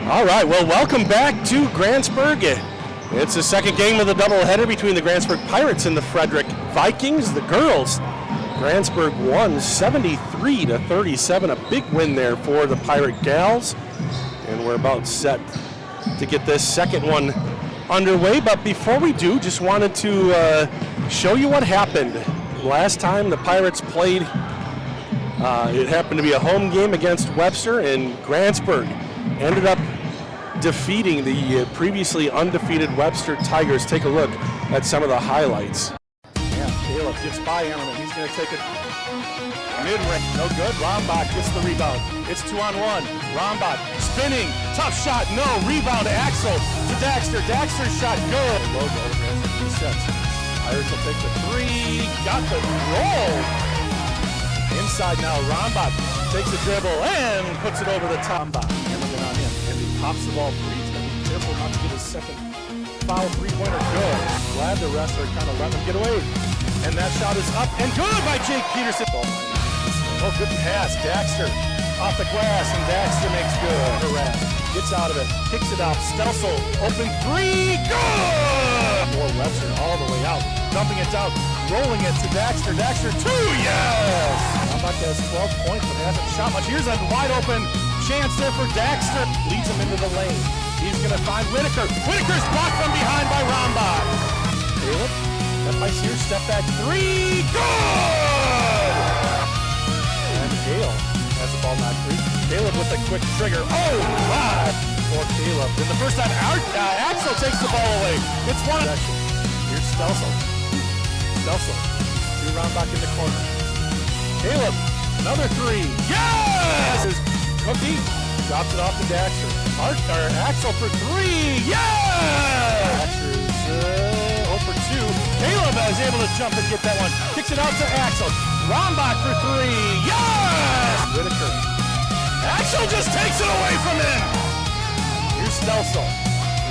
All right, well, welcome back to Grantsburg. It's the second game of the doubleheader between the Grantsburg Pirates and the Frederic Vikings. The girls, Grantsburg won 73-37, a big win there for the Pirate Gals. And we're about set to get this second one underway. But before we do, just wanted to show you what happened. Last time the Pirates played, it happened to be a home game against Webster, and Grantsburg ended up defeating the previously undefeated Webster Tigers. Take a look at some of the highlights. Yeah, Caleb gets by Ammerman. He's going to take it mid-range. No good. Rombach gets the rebound. It's 2-on-1. Rombach spinning. Tough shot. No. Rebound. Axel to Daxter. Daxter's shot. Good. Logo. Resets. Pirates will take the three. Got the roll. Inside now. Rombach takes a dribble and puts it over the top. Ammerman on him. And he pops the ball free. He's going to be careful not to get his second foul three-pointer. Good. Glad the refs are kind of letting him get away. And that shot is up and good by Jake Peterson. Oh, good pass. Daxter off the glass, and Daxter makes good. Harass. Gets out of it. Kicks it out. Stelsel. Open three. Good! For Webster all the way out. Dumping it down. Rolling it to Daxter. Daxter, two. Yes! Rombach has 12 points, but hasn't shot much. Here's a wide open chance there for Daxter. Leads him into the lane. He's going to find Whitaker. Whitaker's blocked from behind by Rombach. Caleb. That by Sears, step back three, good! And Hale has the ball knocked free. Caleb with a quick trigger. Oh, my! For Caleb. And the first time Axel takes the ball away. It's one. Here's Stelsel. Stelsel. To Rombach in the corner. Caleb, another three. Yes! Cookie drops it off to Daxter. Axel for three. Yes! Daxter's for two. Caleb is able to jump and get that one. Kicks it out to Axel. Rombach for three. Yes! Whitaker. Axel just takes it away from him. Here's Stelsel.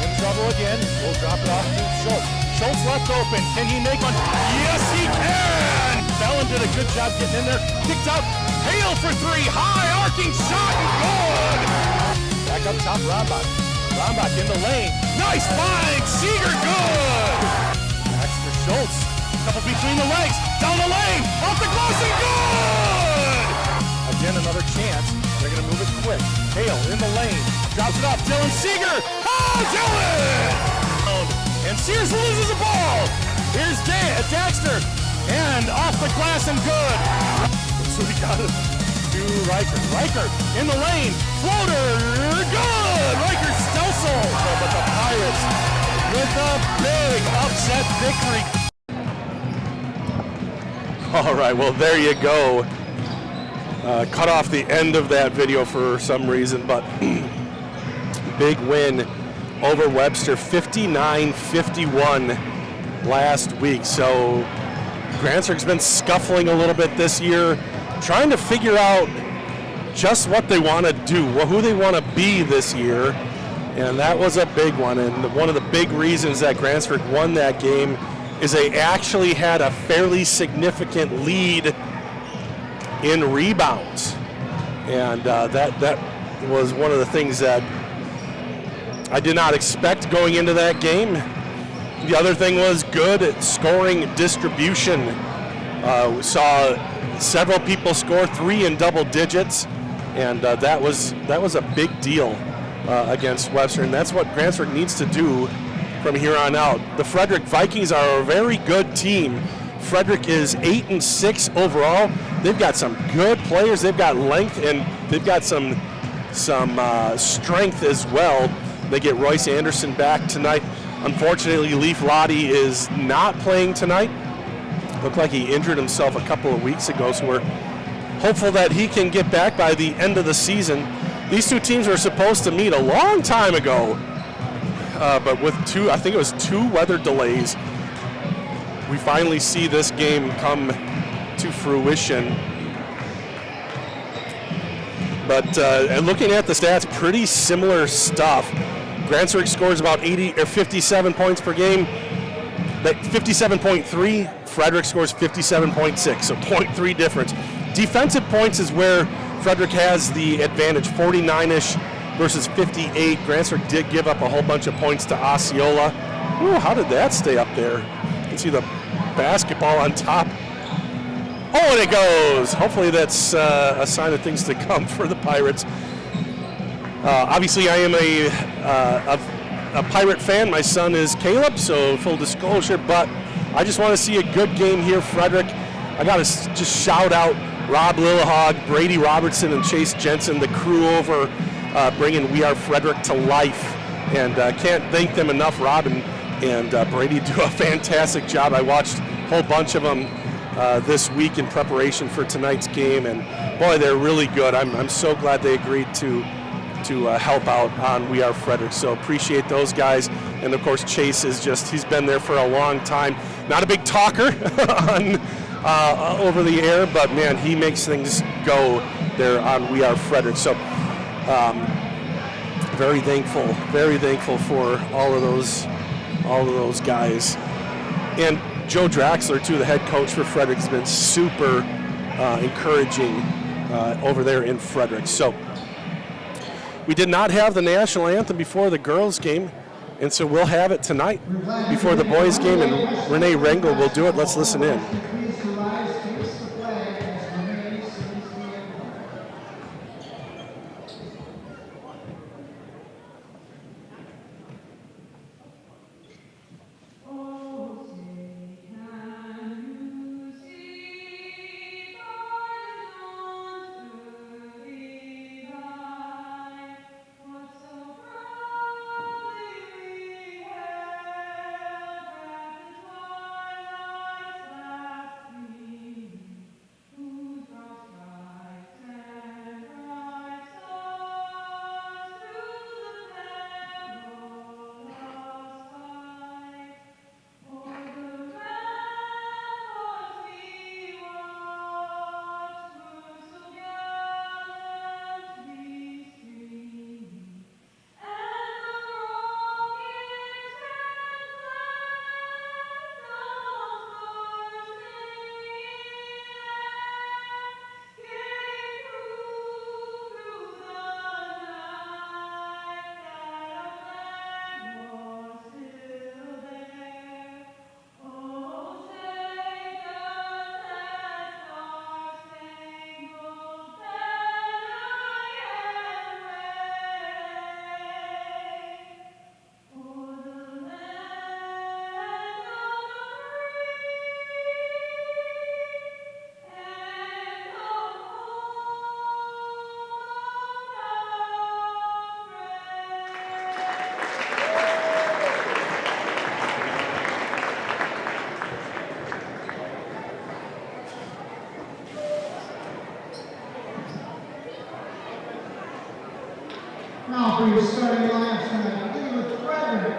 In trouble again. We'll drop it off to Schultz. Schultz left open. Can he make one? Yes, he can! Fallon did a good job getting in there. Kicked out. Hale for three. High arcing shot and good! Back up top, Rombach. Rombach in the lane. Nice find. Seeger, good! Schultz, couple between the legs, down the lane, off the glass and good! Again, another chance. They're going to move it quick. Hale in the lane, drops it up. Dylan Seeger. Oh, Dylan! And Sears loses the ball. Here's Daxter, and off the glass and good. So we got it to Riker. Riker in the lane, floater, good! Riker Stelsel, but the Pirates with a big upset victory. All right, well, there you go. Cut off the end of that video for some reason, but big win over Webster, 59-51 last week. So Grantsburg's been scuffling a little bit this year, trying to figure out just what they want to do, who they want to be this year. And that was a big one, and one of the big reasons that Grantsburg won that game is they actually had a fairly significant lead in rebounds. And that was one of the things that I did not expect going into that game. The other thing was good scoring distribution. We saw several people score three in double digits, and that was a big deal against Webster, and that's what Grantsburg needs to do from here on out. The Frederic Vikings are a very good team. Frederic is 8-6 overall. They've got some good players. They've got length, and they've got some strength as well. They get Royce Anderson back tonight. Unfortunately, Leaf Lottie is not playing tonight. Looked like he injured himself a couple of weeks ago, so we're hopeful that he can get back by the end of the season. These two teams were supposed to meet a long time ago, but with I think it was two weather delays, we finally see this game come to fruition. But looking at the stats, pretty similar stuff. Grantsburg scores about 57 points per game, 57.3. Frederic scores 57.6, so 0.3 difference. Defensive points is where Frederic has the advantage, 49-ish versus 58. Grantsburg did give up a whole bunch of points to Osceola. Ooh, how did that stay up there? You can see the basketball on top. Oh, and it goes. Hopefully that's a sign of things to come for the Pirates. Obviously, I am a Pirate fan. My son is Caleb, so full disclosure, but I just want to see a good game here, Frederic. I got to just shout out Rob Lillehog, Brady Robertson, and Chase Jensen, the crew over bringing We Are Frederic to life. And can't thank them enough. Rob and Brady do a fantastic job. I watched a whole bunch of them this week in preparation for tonight's game, and boy, they're really good. I'm so glad they agreed to help out on We Are Frederic. So appreciate those guys. And of course, Chase is he's been there for a long time. Not a big talker on over the air, but man, he makes things go there on We Are Frederic. So very thankful for all of those guys. And Joe Draxler, too, the head coach for Frederic, has been super encouraging over there in Frederic. So we did not have the national anthem before the girls' game, and so we'll have it tonight before the boys' game, and Renee Rengel will do it. Let's listen in. Now for your starting lineups tonight, beginning with Frederic.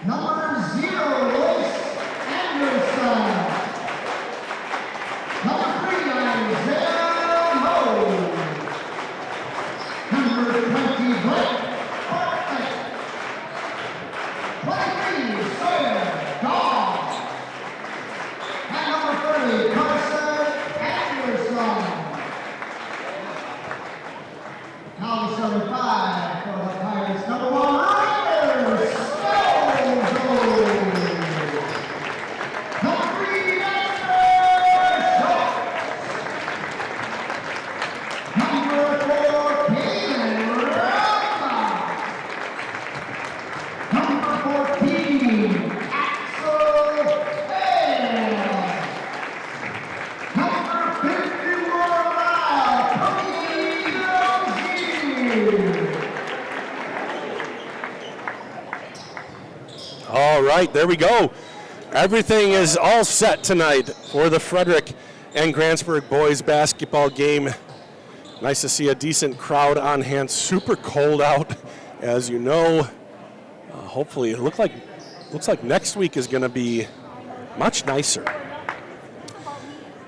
Number 0, Royce Anderson. Number 3, Isaiah Moe. Number 20, Blake Bartlett. 23, Sawyer Dawes. And number 30, Carson Anderson. Now the starting 5 for the Pirates. Number 1, Ryder Stojo. Number 3, Esther Schultz. Number 4, Kaden Rama. Number 14, Axel Hale. Number 51, Cookie Rosie. All right, there we go. Everything is all set tonight for the Frederic and Grantsburg boys basketball game. Nice to see a decent crowd on hand. Super cold out, as you know. Hopefully, it looks like next week is going to be much nicer.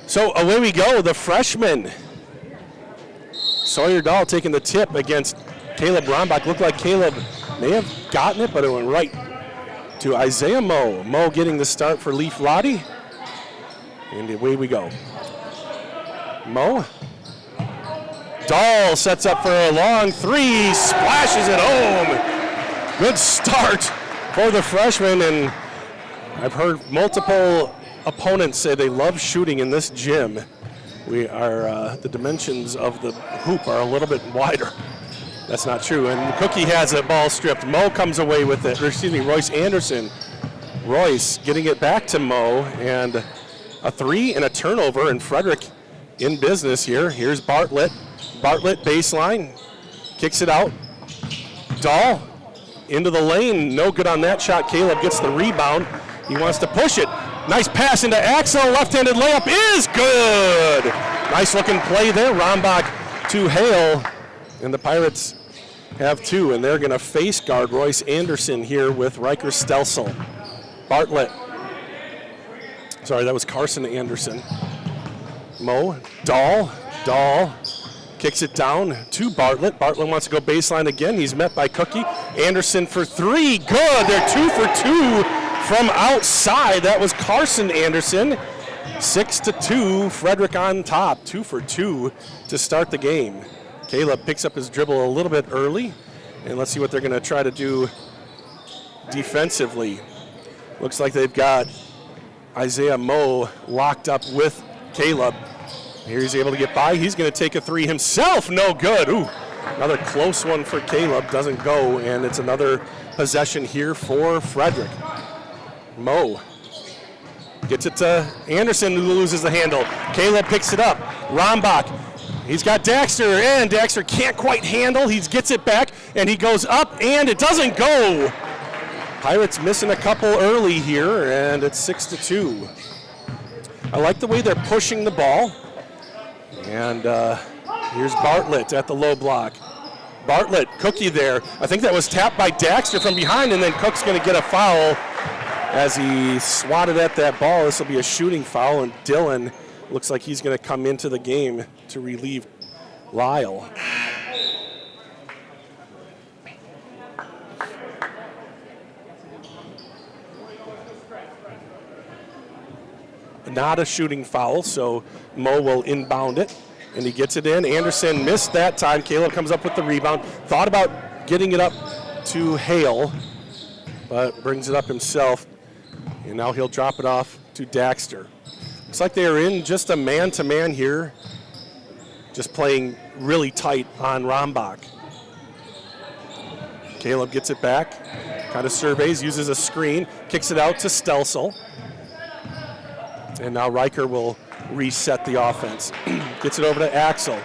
So away we go. The freshman Sawyer Dahl taking the tip against Caleb Rombach. Looked like Caleb may have gotten it, but it went right to Isaiah Moe. Moe getting the start for Leaf Lottie. And away we go. Moe Dahl sets up for a long three, splashes it home. Good start for the freshman, and I've heard multiple opponents say they love shooting in this gym. We are, the dimensions of the hoop are a little bit wider. That's not true, and Cookie has a ball stripped. Mo comes away with it, or excuse me, Royce Anderson. Royce getting it back to Mo, and a three and a turnover, and Frederic in business here. Here's Bartlett. Bartlett baseline, kicks it out. Dahl into the lane, no good on that shot. Caleb gets the rebound. He wants to push it. Nice pass into Axel, left-handed layup is good. Nice looking play there. Rombach to Hale, and the Pirates have two, and they're going to face guard Royce Anderson here with Riker Stelsel. Bartlett. Sorry, that was Carson Anderson. Mo, Dahl kicks it down to Bartlett. Bartlett wants to go baseline again. He's met by Cookie. Anderson for three, good. They're 2 for 2 from outside. That was Carson Anderson. 6-2, Frederic on top. 2 for 2 to start the game. Caleb picks up his dribble a little bit early, and let's see what they're going to try to do defensively. Looks like they've got Isaiah Moe locked up with Caleb. Here he's able to get by. He's going to take a three himself. No good. Ooh, another close one for Caleb. Doesn't go, and it's another possession here for Frederic. Moe gets it to Anderson, who loses the handle. Caleb picks it up. Rombach. He's got Daxter, and Daxter can't quite handle. He gets it back, and he goes up, and it doesn't go. Pirates missing a couple early here, and it's 6-2. I like the way they're pushing the ball. And here's Bartlett at the low block. Bartlett, Cookie there. I think that was tapped by Daxter from behind, and then Cook's going to get a foul as he swatted at that ball. This will be a shooting foul, and Dylan looks like he's going to come into the game to relieve Lyle. Not a shooting foul, so Mo will inbound it, and he gets it in. Anderson missed that time. Caleb comes up with the rebound. Thought about getting it up to Hale, but brings it up himself, and now he'll drop it off to Daxter. Looks like they are in just a man-to-man here, just playing really tight on Rombach. Caleb gets it back, kind of surveys, uses a screen, kicks it out to Stelsel. And now Riker will reset the offense. Gets it over to Axel.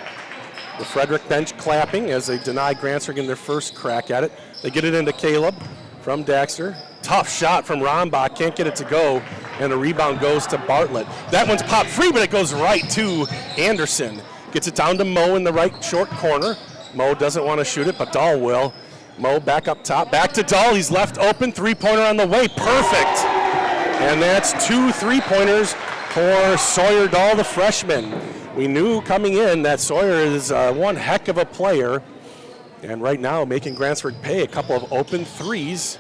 The Frederic bench clapping as they deny Grantsburg in their first crack at it. They get it into Caleb from Daxter. Tough shot from Rombach, can't get it to go, and the rebound goes to Bartlett. That one's popped free, but it goes right to Anderson. Gets it down to Mo in the right short corner. Mo doesn't want to shoot it, but Dahl will. Mo back up top, back to Dahl. He's left open, three-pointer on the way, perfect. And that's 2 3-pointers for Sawyer Dahl, the freshman. We knew coming in that Sawyer is one heck of a player, and right now making Grantsburg pay a couple of open threes.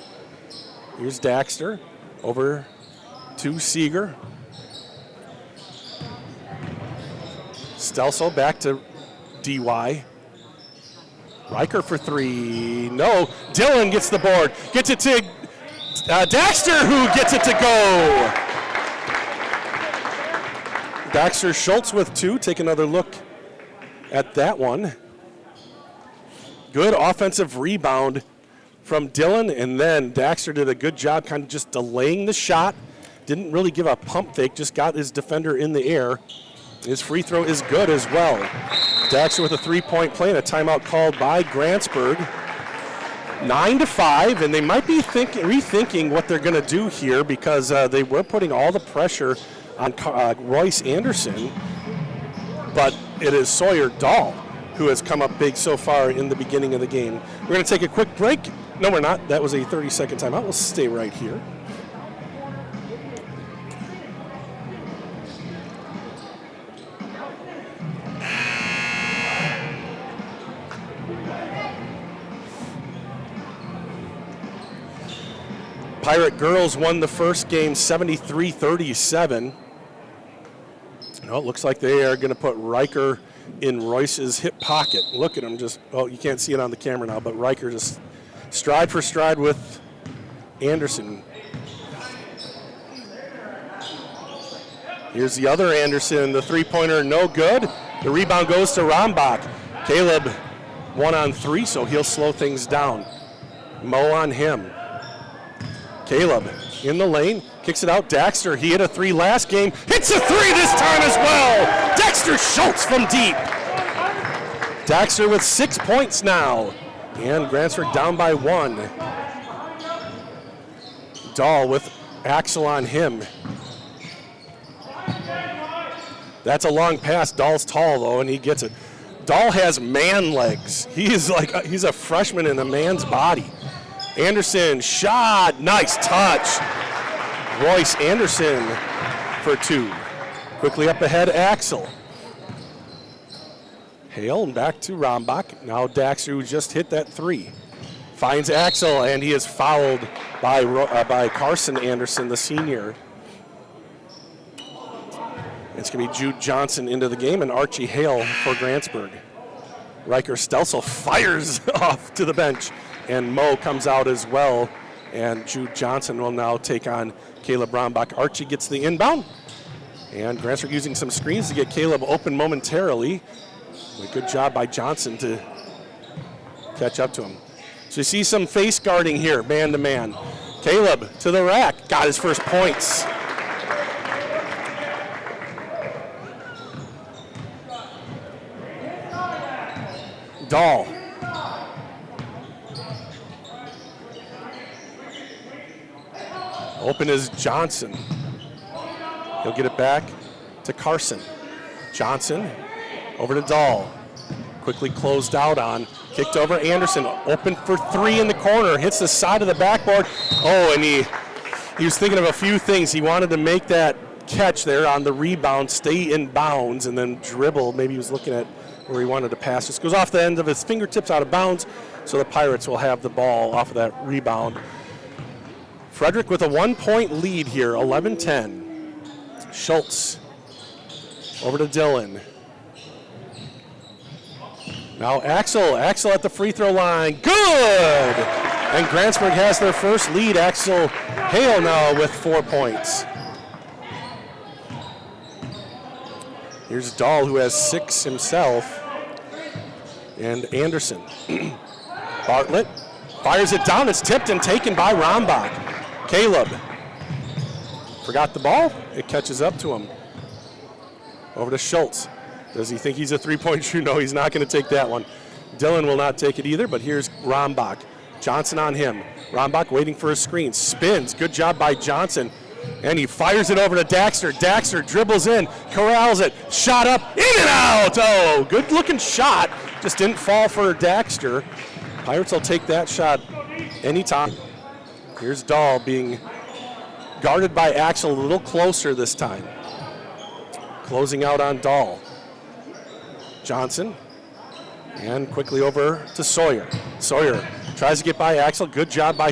Here's Daxter over to Seeger. Stelsel back to DY. Riker for three. No. Dylan gets the board. Gets it to Daxter, who gets it to go. Daxter Schultz with two. Take another look at that one. Good offensive rebound from Dylan, and then Daxter did a good job kind of just delaying the shot. Didn't really give a pump fake, just got his defender in the air. His free throw is good as well. Daxter with a three-point play and a timeout called by Grantsburg. 9-5, and they might be rethinking what they're going to do here because they were putting all the pressure on Royce Anderson, but it is Sawyer Dahl who has come up big so far in the beginning of the game. We're going to take a quick break. No, we're not. That was a 30-second timeout. We'll stay right here. Pirate girls won the first game 73-37. Well, it looks like they are going to put Riker in Royce's hip pocket. Look at him just, oh, you can't see it on the camera now, but Riker just stride for stride with Anderson. Here's the other Anderson, the three-pointer, no good. The rebound goes to Rombach. Caleb 1-on-3, so he'll slow things down. Mo on him. Caleb in the lane, kicks it out. Daxter, he hit a 3 last game, hits a 3 this time as well. Dexter Schultz from deep. Daxter with 6 points now, and Grantsburg down by 1. Dahl with Axel on him. That's a long pass. Dahl's tall though, and he gets it. Dahl has man legs. He's a freshman in a man's body. Anderson, shot, nice touch. Royce Anderson for 2. Quickly up ahead, Axel. Hale and back to Rombach. Now Daxter, who just hit that 3. Finds Axel, and he is fouled by Carson Anderson, the senior. It's going to be Jude Johnson into the game and Archie Hale for Grantsburg. Riker Stelsel fires off to the bench, and Mo comes out as well, and Jude Johnson will now take on Caleb Rombach. Archie gets the inbound, and Grantsburg using some screens to get Caleb open momentarily. A good job by Johnson to catch up to him. So you see some face guarding here, man to man. Caleb to the rack, got his first points. Dahl. Open is Johnson. He'll get it back to Carson. Johnson over to Dahl. Quickly closed out on. Kicked over Anderson. Open for 3 in the corner. Hits the side of the backboard. Oh, and he was thinking of a few things. He wanted to make that catch there on the rebound, stay in bounds, and then dribble. Maybe he was looking at where he wanted to pass. Just goes off the end of his fingertips out of bounds, so the Pirates will have the ball off of that rebound. Frederic with a 1-point lead here, 11-10. Schultz over to Dylan. Now Axel at the free throw line, good! And Grantsburg has their first lead. Axel Hale now with 4 points. Here's Dahl, who has 6 himself. And Anderson. Bartlett fires it down. It's tipped and taken by Rombach. Caleb forgot the ball. It catches up to him. Over to Schultz. Does he think he's a three-point shooter? No, he's not going to take that one. Dylan will not take it either, but here's Rombach. Johnson on him. Rombach waiting for a screen. Spins. Good job by Johnson. And he fires it over to Daxter. Daxter dribbles in, corrals it, shot up, in and out. Oh, good looking shot. Just didn't fall for Daxter. Pirates will take that shot anytime. Here's Dahl being guarded by Axel a little closer this time. Closing out on Dahl. Johnson. And quickly over to Sawyer. Sawyer tries to get by Axel. Good job by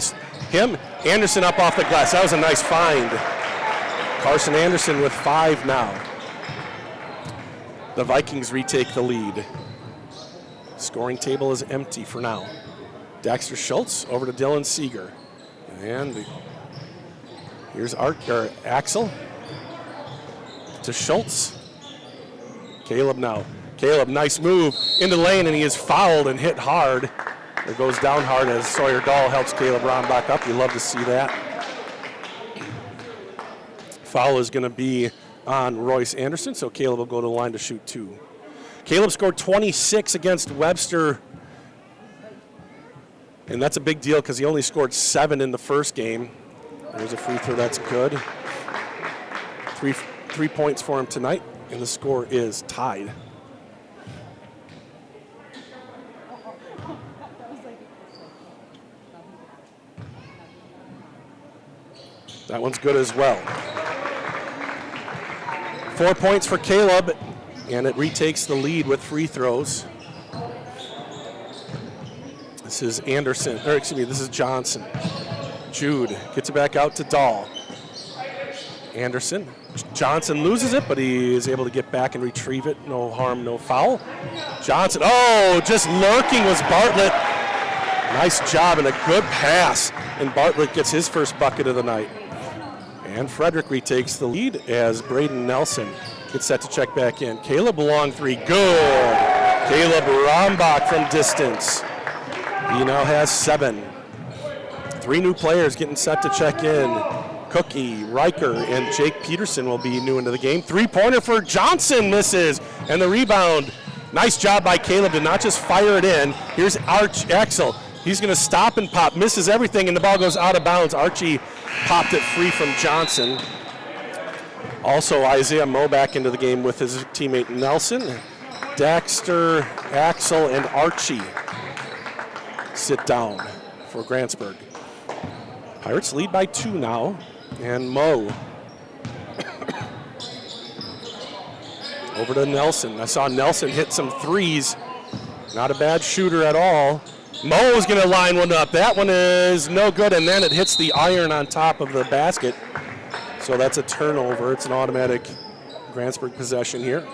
him. Anderson up off the glass. That was a nice find. Carson Anderson with 5 now. The Vikings retake the lead. Scoring table is empty for now. Daxter Schultz over to Dylan Seeger. And here's Axel to Schultz. Caleb now. Caleb, nice move into the lane, and he is fouled and hit hard. It goes down hard as Sawyer Dahl helps Caleb Rombach up. You love to see that. Foul is going to be on Royce Anderson, so Caleb will go to the line to shoot 2. Caleb scored 26 against Webster, and that's a big deal because he only scored 7 in the first game. There's a free throw, that's good. Three points for him tonight, and the score is tied. That one's good as well. 4 points for Caleb, and it retakes the lead with free throws. This is Anderson, this is Johnson. Jude gets it back out to Dahl. Anderson. Johnson loses it, but he is able to get back and retrieve it. No harm, no foul. Johnson, oh, just lurking was Bartlett. Nice job and a good pass. And Bartlett gets his first bucket of the night. And Frederic retakes the lead as Braden Nelson gets set to check back in. Caleb long three, good. Caleb Rombach from distance. He now has 7. 3 new players getting set to check in. Cookie, Riker, and Jake Peterson will be new into the game. 3-pointer for Johnson, misses. And the rebound, nice job by Caleb to not just fire it in. Here's Axel. He's going to stop and pop, misses everything, and the ball goes out of bounds. Archie popped it free from Johnson. Also, Isaiah Moe back into the game with his teammate Nelson. Dexter, Axel, and Archie sit down for Grantsburg. Pirates lead by 2 now, and Moe over to Nelson. I saw Nelson hit some threes. Not a bad shooter at all. Moe is going to line one up. That one is no good, and then it hits the iron on top of the basket. So that's a turnover. It's an automatic Grantsburg possession here.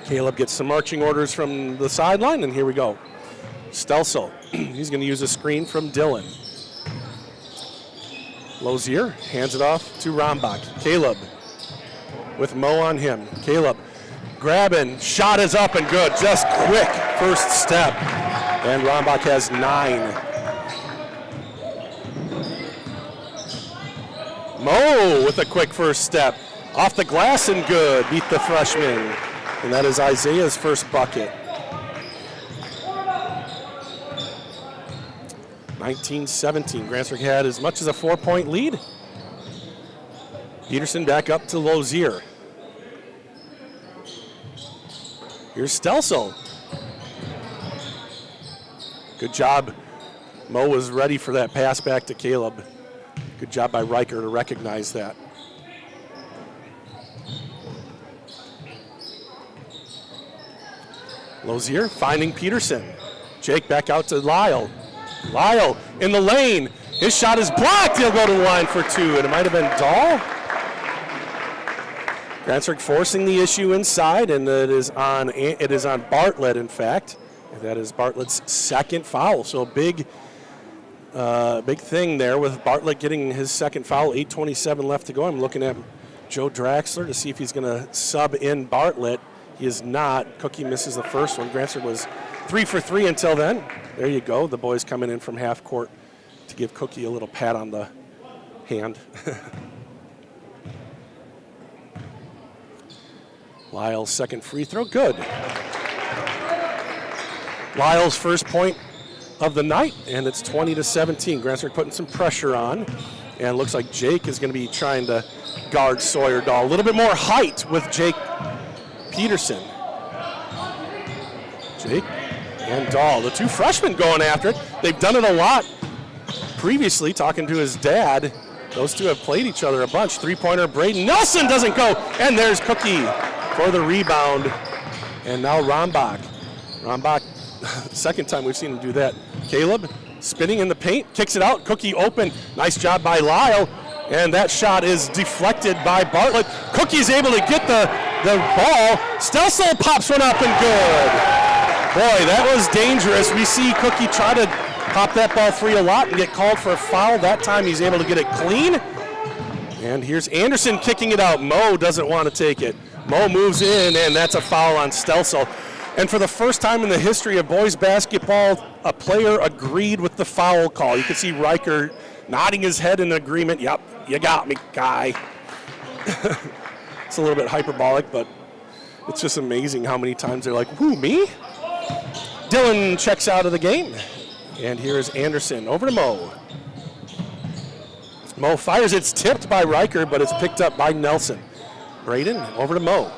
Caleb gets some marching orders from the sideline, and here we go. Stelsel, he's going to use a screen from Dillon. Lozier hands it off to Rombach. Caleb with Moe on him. Caleb grabbing, shot is up and good. Just quick first step. And Rombach has 9. Moe with a quick first step. Off the glass and good. Beat the freshman. And that is Isaiah's first bucket. 19-17. Grantsburg had as much as a 4-point lead. Peterson back up to Lozier. Here's Stelsel. Good job. Moe was ready for that pass back to Caleb. Good job by Riker to recognize that. Lozier finding Peterson. Jake back out to Lyle. Lyle in the lane. His shot is blocked. He'll go to the line for 2. And it might have been Dahl. Grantsburg forcing the issue inside, and it is on Bartlett, in fact. And that is Bartlett's second foul. So a big thing there with Bartlett getting his second foul. 8:27 left to go. I'm looking at Joe Draxler to see if he's going to sub in Bartlett. He is not. Cookie misses the first one. Grantsburg was 3 for 3 until then. There you go. The boys coming in from half court to give Cookie a little pat on the hand. Lyle's second free throw, good. Lyle's first point of the night, and it's 20-17. Grantsburg putting some pressure on, and looks like Jake is going to be trying to guard Sawyer Dahl. A little bit more height with Jake Peterson. Jake and Dahl, the 2 freshmen going after it. They've done it a lot previously, talking to his dad. Those 2 have played each other a bunch. 3-pointer, Braden Nelson doesn't go, and there's Cookie for the rebound. And now Rombach. Rombach, second time we've seen him do that. Caleb spinning in the paint, kicks it out. Cookie open. Nice job by Lyle. And that shot is deflected by Bartlett. Cookie's able to get the ball. Stelsel pops one up and good. Boy, that was dangerous. We see Cookie try to pop that ball free a lot and get called for a foul. That time he's able to get it clean. And here's Anderson kicking it out. Moe doesn't want to take it. Moe moves in, and that's a foul on Stelsel. And for the first time in the history of boys basketball, a player agreed with the foul call. You can see Riker nodding his head in agreement. Yep, you got me, guy. It's a little bit hyperbolic, but it's just amazing how many times they're like, who, me? Dillon checks out of the game. And here's Anderson over to Moe. Moe fires. It's tipped by Riker, but it's picked up by Nelson. Braden over to Moe.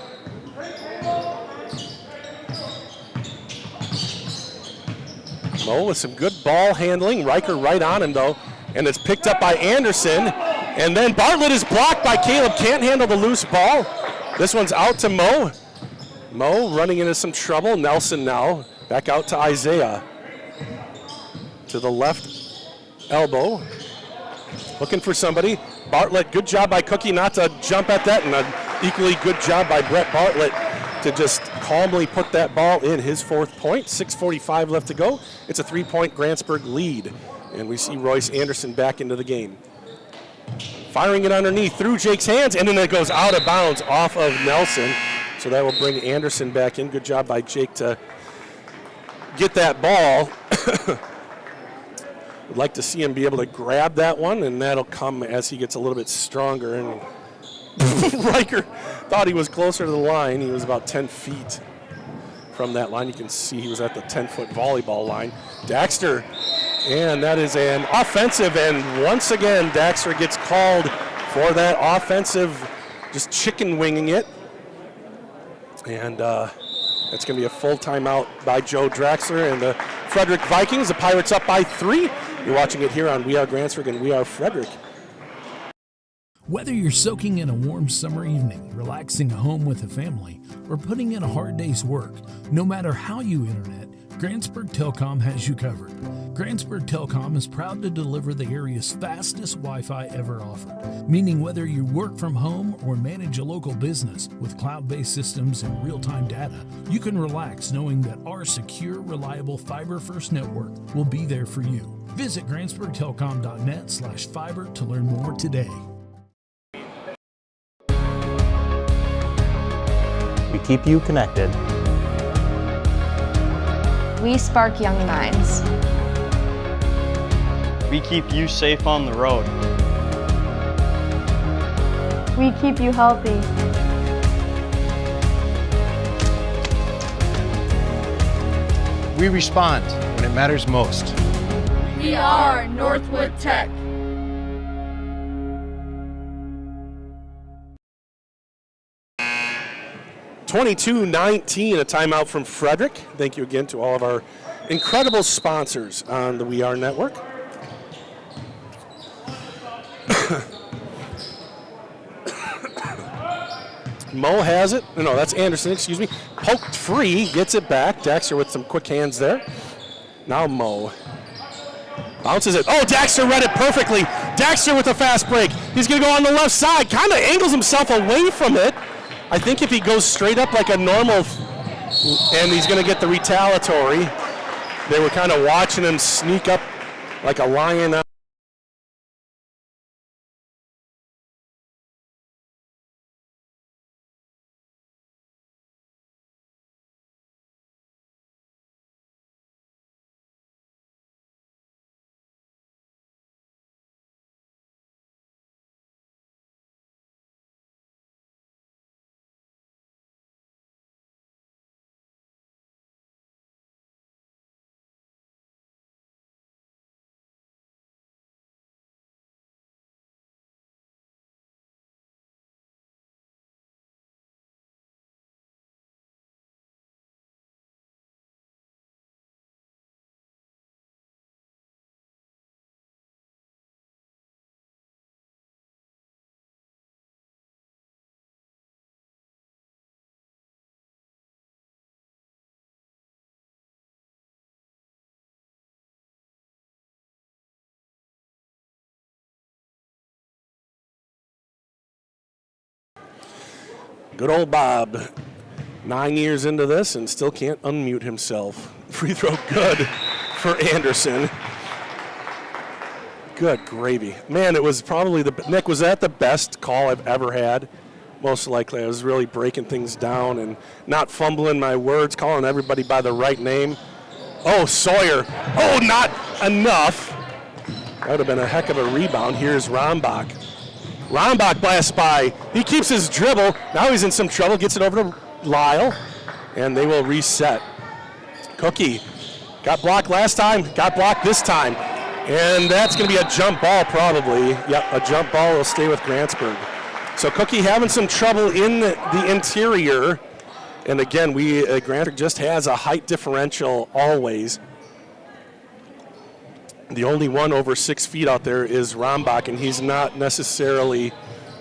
Moe with some good ball handling. Riker right on him, though. And it's picked up by Anderson. And then Bartlett is blocked by Caleb. Can't handle the loose ball. This one's out to Moe. Moe running into some trouble. Nelson now. Back out to Isaiah. To the left elbow. looking for somebody. Bartlett, good job by Cookie not to jump at that, and an equally good job by Brett Bartlett to just calmly put that ball in his 4th point. 6:45 left to go. It's a 3-point Grantsburg lead, and we see Royce Anderson back into the game. Firing it underneath through Jake's hands, and then it goes out of bounds off of Nelson. So that will bring Anderson back in. Good job by Jake to get that ball. Would like to see him be able to grab that one, and that'll come as he gets a little bit stronger. And Riker thought he was closer to the line. He was about 10 feet from that line. You can see he was at the 10-foot volleyball line. Daxter, and that is an offensive, and once again, Daxter gets called for that offensive, just chicken winging it. And that's going to be a full timeout by Joe Draxler and the Frederic Vikings. The Pirates up by 3. You're watching it here on We Are Grantsburg and We Are Frederic. Whether you're soaking in a warm summer evening, relaxing at home with a family, or putting in a hard day's work, no matter how you internet, Grantsburg Telecom has you covered. Grantsburg Telecom is proud to deliver the area's fastest Wi-Fi ever offered, meaning whether you work from home or manage a local business with cloud-based systems and real-time data, you can relax knowing that our secure, reliable fiber-first network will be there for you. Visit GrantsburgTelecom.net/fiber to learn more today. We keep you connected. We spark young minds. We keep you safe on the road. We keep you healthy. We respond when it matters most. We are Northwood Tech. (22-19), a timeout from Frederic. Thank you again to all of our incredible sponsors on the We Are Network. Mo has it. No, that's Anderson, excuse me. Poked free, gets it back. Daxter with some quick hands there. Now Mo bounces it. Oh, Daxter read it perfectly. Daxter with a fast break. He's going to go on the left side. Kind of angles himself away from it. I think if he goes straight up like a normal, and he's going to get the retaliatory. They were kind of watching him sneak up like a lion. Good old Bob, 9 years into this and still can't unmute himself. Free throw good for Anderson. Good gravy. Man, it was probably Nick, was that the best call I've ever had? Most likely. I was really breaking things down and not fumbling my words, calling everybody by the right name. Oh, Sawyer. Oh, not enough. That would have been a heck of a rebound. Here's Rombach. Rombach blasts by. He keeps his dribble. Now he's in some trouble. Gets it over to Lyle, and they will reset. Cookie got blocked last time, got blocked this time. And that's going to be a jump ball probably. Yep, a jump ball will stay with Grantsburg. So Cookie having some trouble in the interior. And again, Grantsburg just has a height differential always. The only one over 6 feet out there is Rombach, and he's not necessarily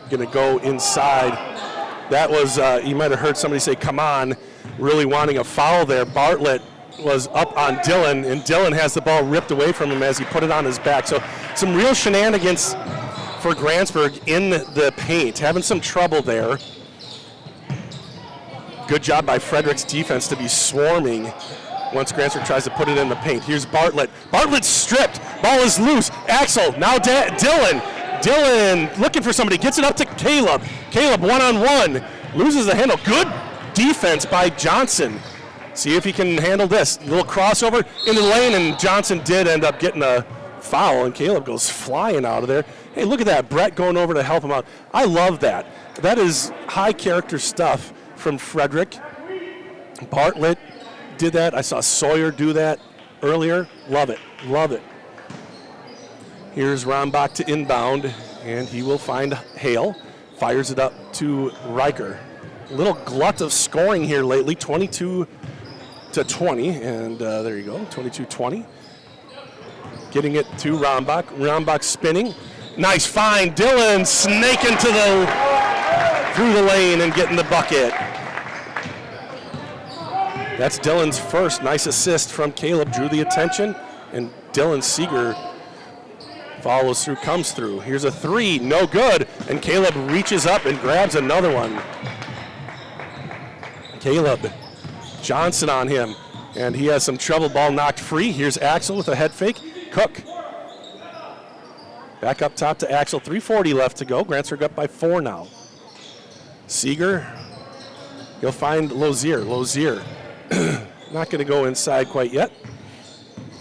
going to go inside. That was, you might have heard somebody say, come on, really wanting a foul there. Bartlett was up on Dylan, and Dylan has the ball ripped away from him as he put it on his back. So some real shenanigans for Grantsburg in the paint, having some trouble there. Good job by Frederic's defense to be swarming once Grantsburg tries to put it in the paint. Here's Bartlett. Bartlett's stripped. Ball is loose. Axel, now Dylan. Dylan looking for somebody, gets it up to Caleb. Caleb one-on-one, loses the handle. Good defense by Johnson. See if he can handle this. A little crossover into the lane, and Johnson did end up getting a foul, and Caleb goes flying out of there. Hey, look at that. Brett going over to help him out. I love that. That is high character stuff from Frederic. Bartlett did that. I saw Sawyer do that earlier. Love it. Love it. Here's Rombach to inbound, and he will find Hale. Fires it up to Riker. A little glut of scoring here lately, 22-20, and there you go, 22-20. Getting it to Rombach. Rombach spinning. Nice find. Dylan snaking through the lane and getting the bucket. That's Dylan's first. Nice assist from Caleb. Drew the attention, and Dylan Seeger follows through, comes through. Here's a three, no good, and Caleb reaches up and grabs another one. Caleb Johnson on him, and he has some trouble. Ball knocked free. Here's Axel with a head fake. Cook back up top to Axel. 3:40 left to go. Grantsburg up by 4 now. Seeger, he'll find Lozier. Lozier not going to go inside quite yet.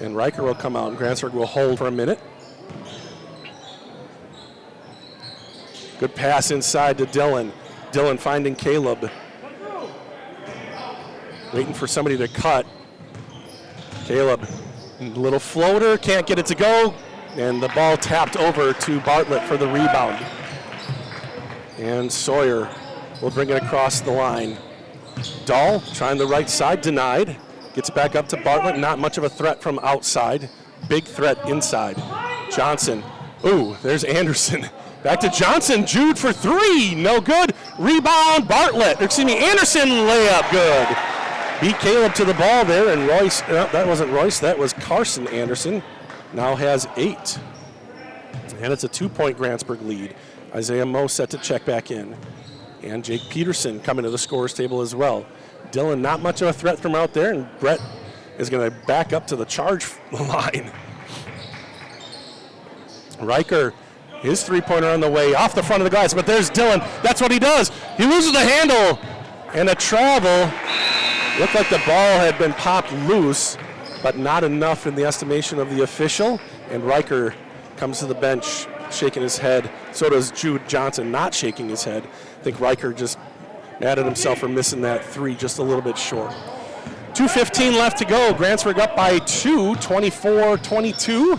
And Riker will come out, and Grantsburg will hold for a minute. Good pass inside to Dylan. Dylan finding Caleb. Waiting for somebody to cut. Caleb, little floater, can't get it to go. And the ball tapped over to Bartlett for the rebound. And Sawyer will bring it across the line. Dahl trying the right side, denied. Gets it back up to Bartlett, not much of a threat from outside. Big threat inside. Johnson, ooh, there's Anderson. Back to Johnson, Jude for three, no good. Rebound, Anderson layup, good. Beat Caleb to the ball there, and Royce, that wasn't Royce, that was Carson Anderson, now has 8. And it's a 2-point Grantsburg lead. Isaiah Moe set to check back in. And Jake Peterson coming to the scorer's table as well. Dylan, not much of a threat from out there, and Brett is going to back up to the charge line. Riker, his three-pointer on the way, off the front of the glass, but there's Dylan. That's what he does. He loses the handle, and a travel. Looked like the ball had been popped loose, but not enough in the estimation of the official. And Riker comes to the bench, shaking his head. So does Jude Johnson, not shaking his head. I think Riker just mad at himself for missing that three just a little bit short. 2:15 left to go. Grantsburg up by 2, 24-22.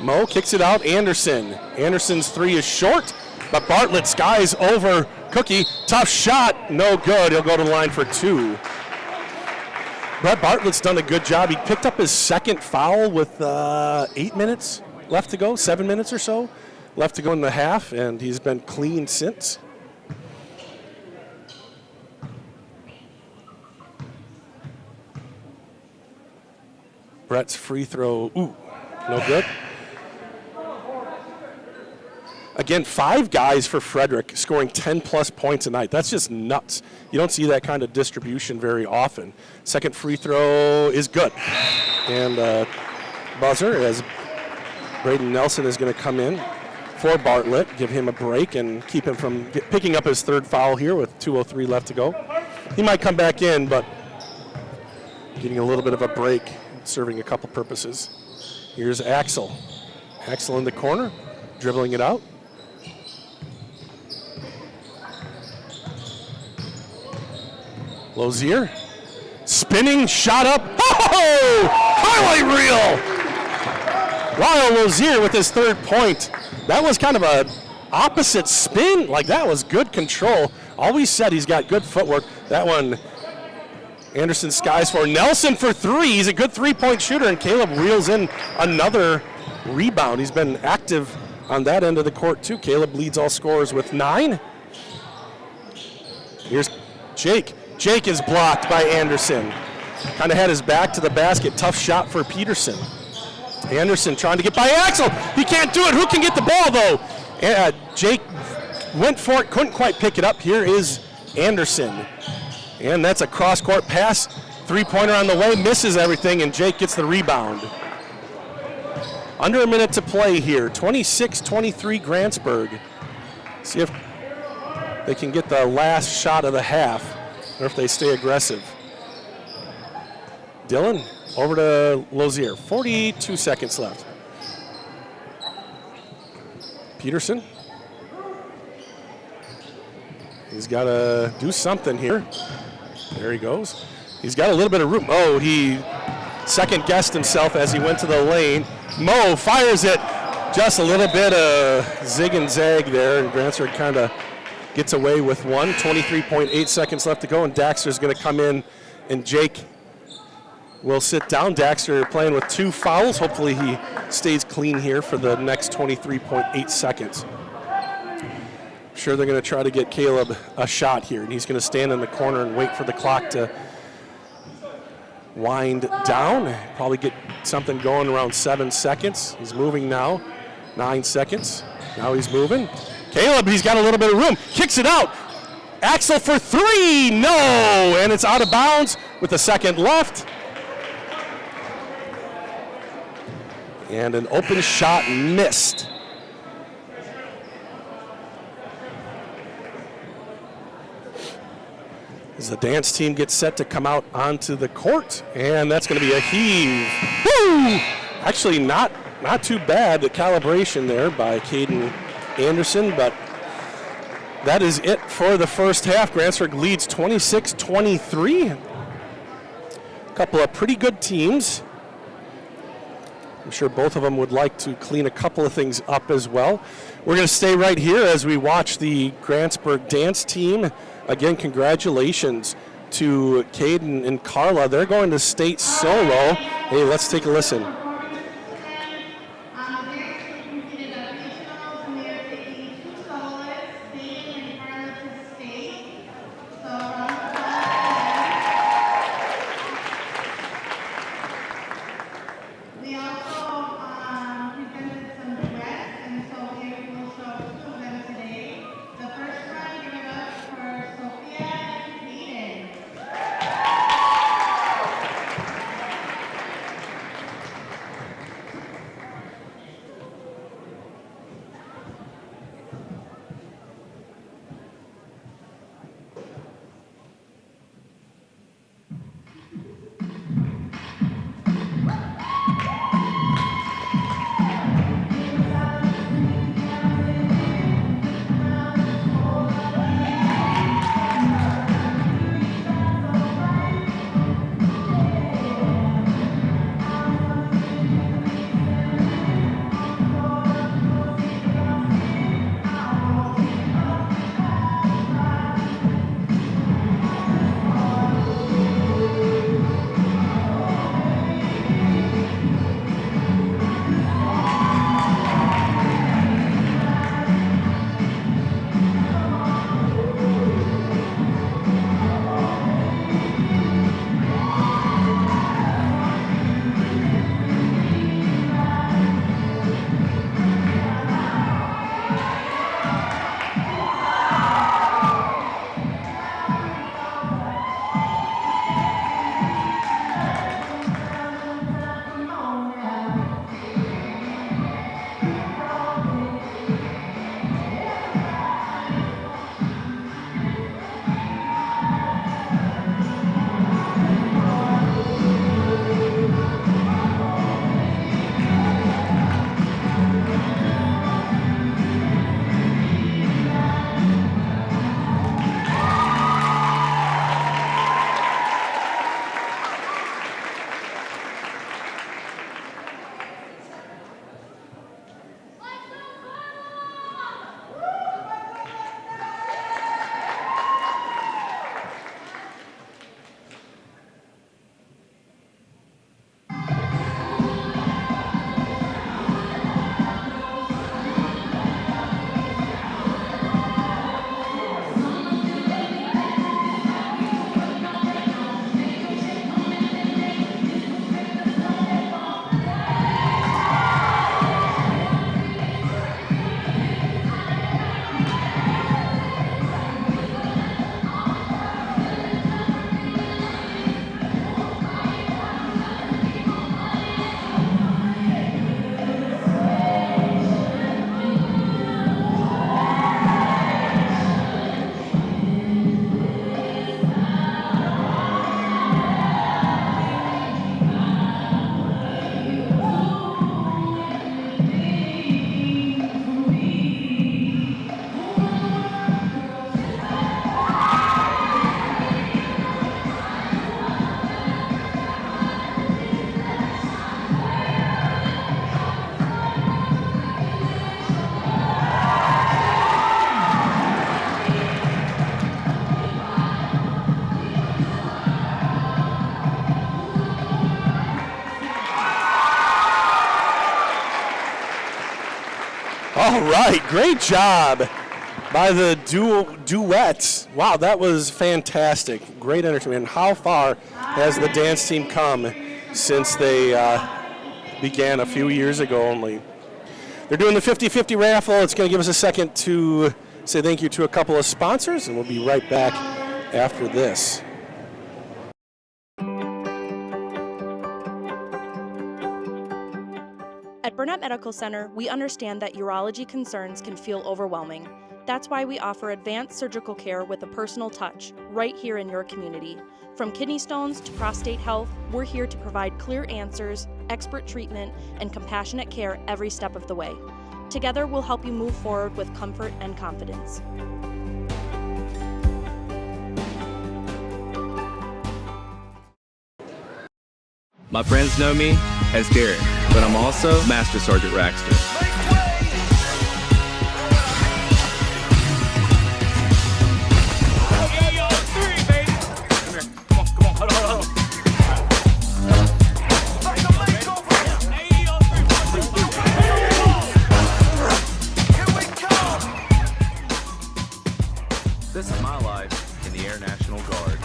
Moe kicks it out. Anderson's three is short, but Bartlett skies over Cookie. Tough shot, no good. He'll go to the line for 2. Brett Bartlett's done a good job. He picked up his second foul with 8 minutes left to go, 7 minutes or so left to go in the half, and he's been clean since. Brett's free throw, no good. Again, 5 guys for Frederic scoring 10-plus points a night. That's just nuts. You don't see that kind of distribution very often. Second free throw is good. And buzzer as Braden Nelson is going to come in for Bartlett, give him a break and keep him from picking up his third foul here with 2:03 left to go. He might come back in, but getting a little bit of a break, serving a couple purposes. Here's Axel. Axel in the corner, dribbling it out. Lozier, spinning, shot up. Oh! Highlight reel! Lyle Lozier with his third point. That was kind of a opposite spin. Like, that was good control. Always said he's got good footwork. That one, Anderson skies for Nelson for 3. He's a good three-point shooter, and Caleb reels in another rebound. He's been active on that end of the court, too. Caleb leads all scorers with 9. Here's Jake. Jake is blocked by Anderson. Kind of had his back to the basket. Tough shot for Peterson. Anderson trying to get by Axel. He can't do it. Who can get the ball, though? Jake went for it, couldn't quite pick it up. Here is Anderson. And that's a cross-court pass. Three-pointer on the way, misses everything, and Jake gets the rebound. Under a minute to play here. 26-23 Grantsburg. See if they can get the last shot of the half, or if they stay aggressive. Dylan over to Lozier. 42 seconds left. Peterson. He's got to do something here. There he goes. He's got a little bit of room. Oh, he second-guessed himself as he went to the lane. Mo fires it. Just a little bit of zig and zag there, and Grantsburg kind of gets away with one. 23.8 seconds left to go, and Daxter's going to come in, and Jake will sit down. Daxter playing with 2 fouls. Hopefully he stays clean here for the next 23.8 seconds. I'm sure they're going to try to get Caleb a shot here, and he's going to stand in the corner and wait for the clock to wind down. Probably get something going around 7 seconds. He's moving now. 9 seconds. Now he's moving. Caleb, he's got a little bit of room. Kicks it out. Axel for 3. No! And it's out of bounds with a second left. And an open shot missed. As the dance team gets set to come out onto the court, and that's going to be a heave. Woo! Actually, not too bad, the calibration there by Caden Anderson, but that is it for the first half. Grantsburg leads 26-23. A couple of pretty good teams. I'm sure both of them would like to clean a couple of things up as well. We're going to stay right here as we watch the Grantsburg dance team. Again, congratulations to Caden and Carla. They're going to state solo. Hey, let's take a listen. All right, great job by the duet. Wow, that was fantastic. Great entertainment. How far has the dance team come since they began a few years ago only? They're doing the 50-50 raffle. It's going to give us a second to say thank you to a couple of sponsors, and we'll be right back after this. At Burnett Medical Center, we understand that urology concerns can feel overwhelming. That's why we offer advanced surgical care with a personal touch, right here in your community. From kidney stones to prostate health, we're here to provide clear answers, expert treatment, and compassionate care every step of the way. Together, we'll help you move forward with comfort and confidence. My friends know me as Derek, but I'm also Master Sergeant Raxter. This is my life in the Air National Guard.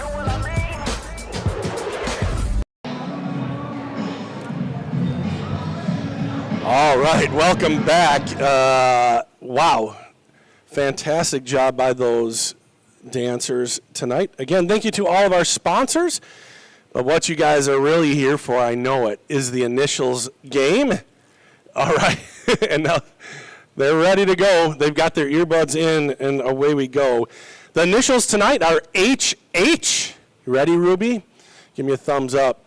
All right, welcome back. Wow, fantastic job by those dancers tonight. Again, thank you to all of our sponsors. But what you guys are really here for, I know it, is the initials game. All right, and now they're ready to go. They've got their earbuds in, and away we go. The initials tonight are HH. You ready, Ruby? Give me a thumbs up.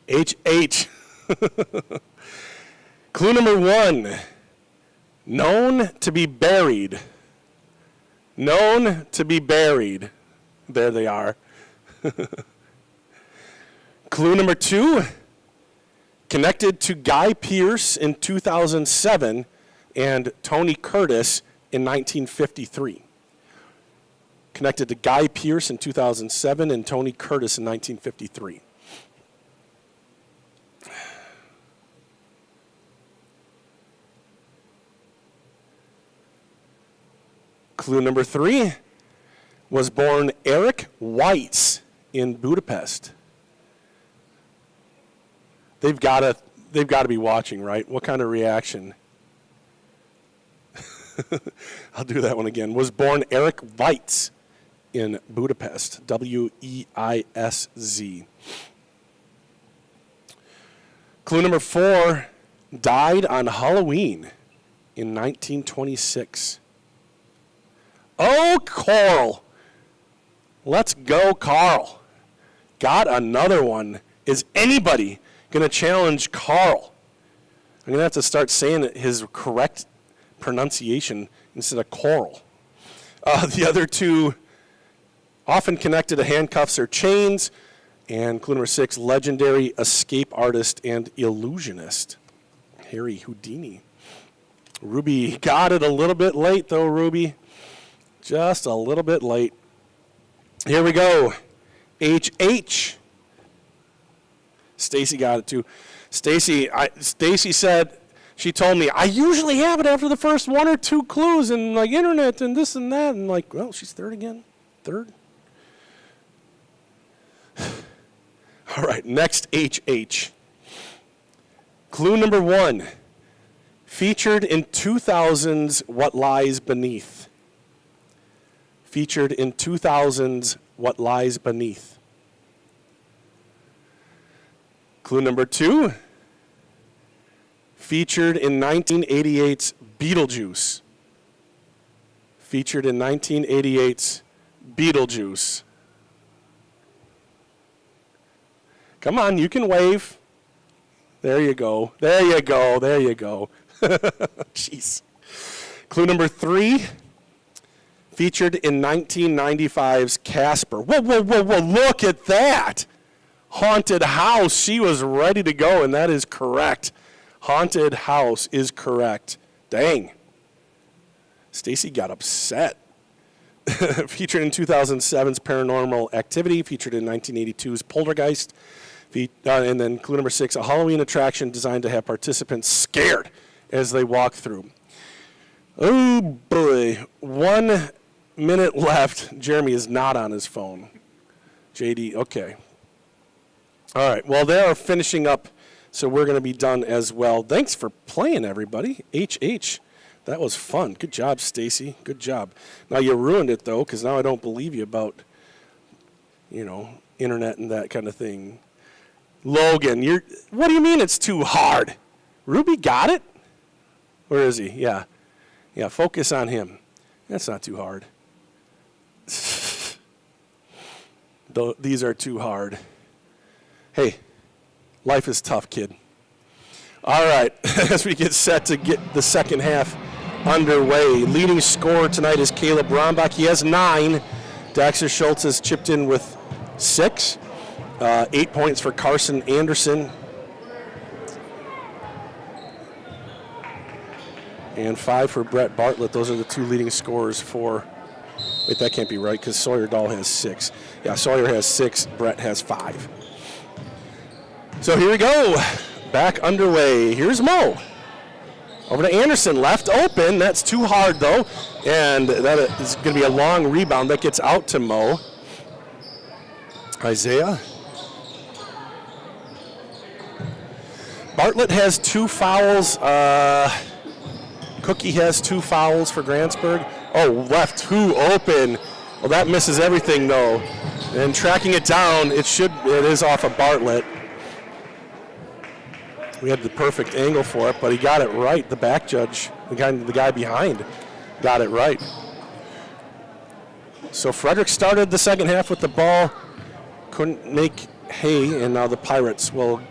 HH. Clue number 1, known to be buried. Known to be buried. There they are. Clue number 2, connected to Guy Pearce in 2007 and Tony Curtis in 1953. Connected to Guy Pearce in 2007 and Tony Curtis in 1953. Clue number 3, was born Eric Weitz in Budapest. They've got to be watching, right? What kind of reaction? I'll do that one again. Was born Eric Weitz in Budapest. W-E-I-S-Z. Clue number 4, died on Halloween in 1926. Oh, Carl. Let's go, Carl. Got another one. Is anybody going to challenge Carl? I'm going to have to start saying his correct pronunciation instead of Coral. The other 2, often connected to handcuffs or chains. And clue number 6, legendary escape artist and illusionist, Harry Houdini. Ruby got it a little bit late, though, Ruby. Just a little bit late. Here we go. HH. Stacy got it too. Stacy said, she told me, I usually have it after the first 1 or 2 clues and like internet and this and that. And like, well, she's third again. Third. All right, next HH. Clue number 1. Featured in 2000's What Lies Beneath. Featured in 2000's What Lies Beneath. Clue number 2, featured in 1988's Beetlejuice. Featured in 1988's Beetlejuice. Come on, you can wave. There you go. There you go. There you go. Jeez. Clue number 3. Featured in 1995's Casper. Whoa, whoa, whoa, whoa, look at that. Haunted House. She was ready to go, and that is correct. Haunted House is correct. Dang. Stacy got upset. Featured in 2007's Paranormal Activity. Featured in 1982's Poltergeist. And then clue number 6, a Halloween attraction designed to have participants scared as they walk through. Oh, boy. 1 minute left. Jeremy is not on his phone. JD, okay. All right, well, they are finishing up, so we're going to be done as well. Thanks for playing, everybody. HH, that was fun. Good job, Stacy. Good job. Now, you ruined it, though, because now I don't believe you about, internet and that kind of thing. Logan, what do you mean it's too hard? Ruby got it? Where is he? Yeah, focus on him. That's not too hard. These are too hard. Hey, life is tough, kid. All right, as we get set to get the second half underway, leading scorer tonight is Caleb Rombach. He has 9. Daxter Schultz has chipped in with 6. 8 points for Carson Anderson. And 5 for Brett Bartlett. Those are the 2 leading scorers for... Wait, that can't be right because Sawyer Dahl has 6. Yeah, Sawyer has 6. Brett has 5. So here we go. Back underway. Here's Mo. Over to Anderson. Left open. That's too hard, though. And that is going to be a long rebound. That gets out to Mo. Isaiah. Bartlett has 2 fouls. Cookie has 2 fouls for Grantsburg. Oh, left 2 open. Well, that misses everything, though. And tracking it down, it is off of Bartlett. We had the perfect angle for it, but he got it right. The back judge, the guy behind, got it right. So Frederic started the second half with the ball, couldn't make hay, and now the Pirates will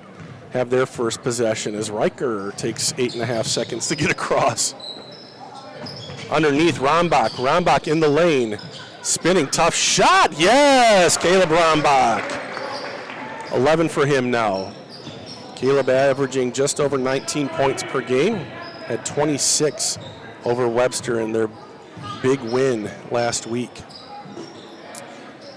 have their first possession as Riker takes 8.5 seconds to get across. Underneath, Rombach. Rombach in the lane. Spinning, tough shot. Yes, Caleb Rombach. 11 for him now. Caleb averaging just over 19 points per game. Had 26 over Webster in their big win last week.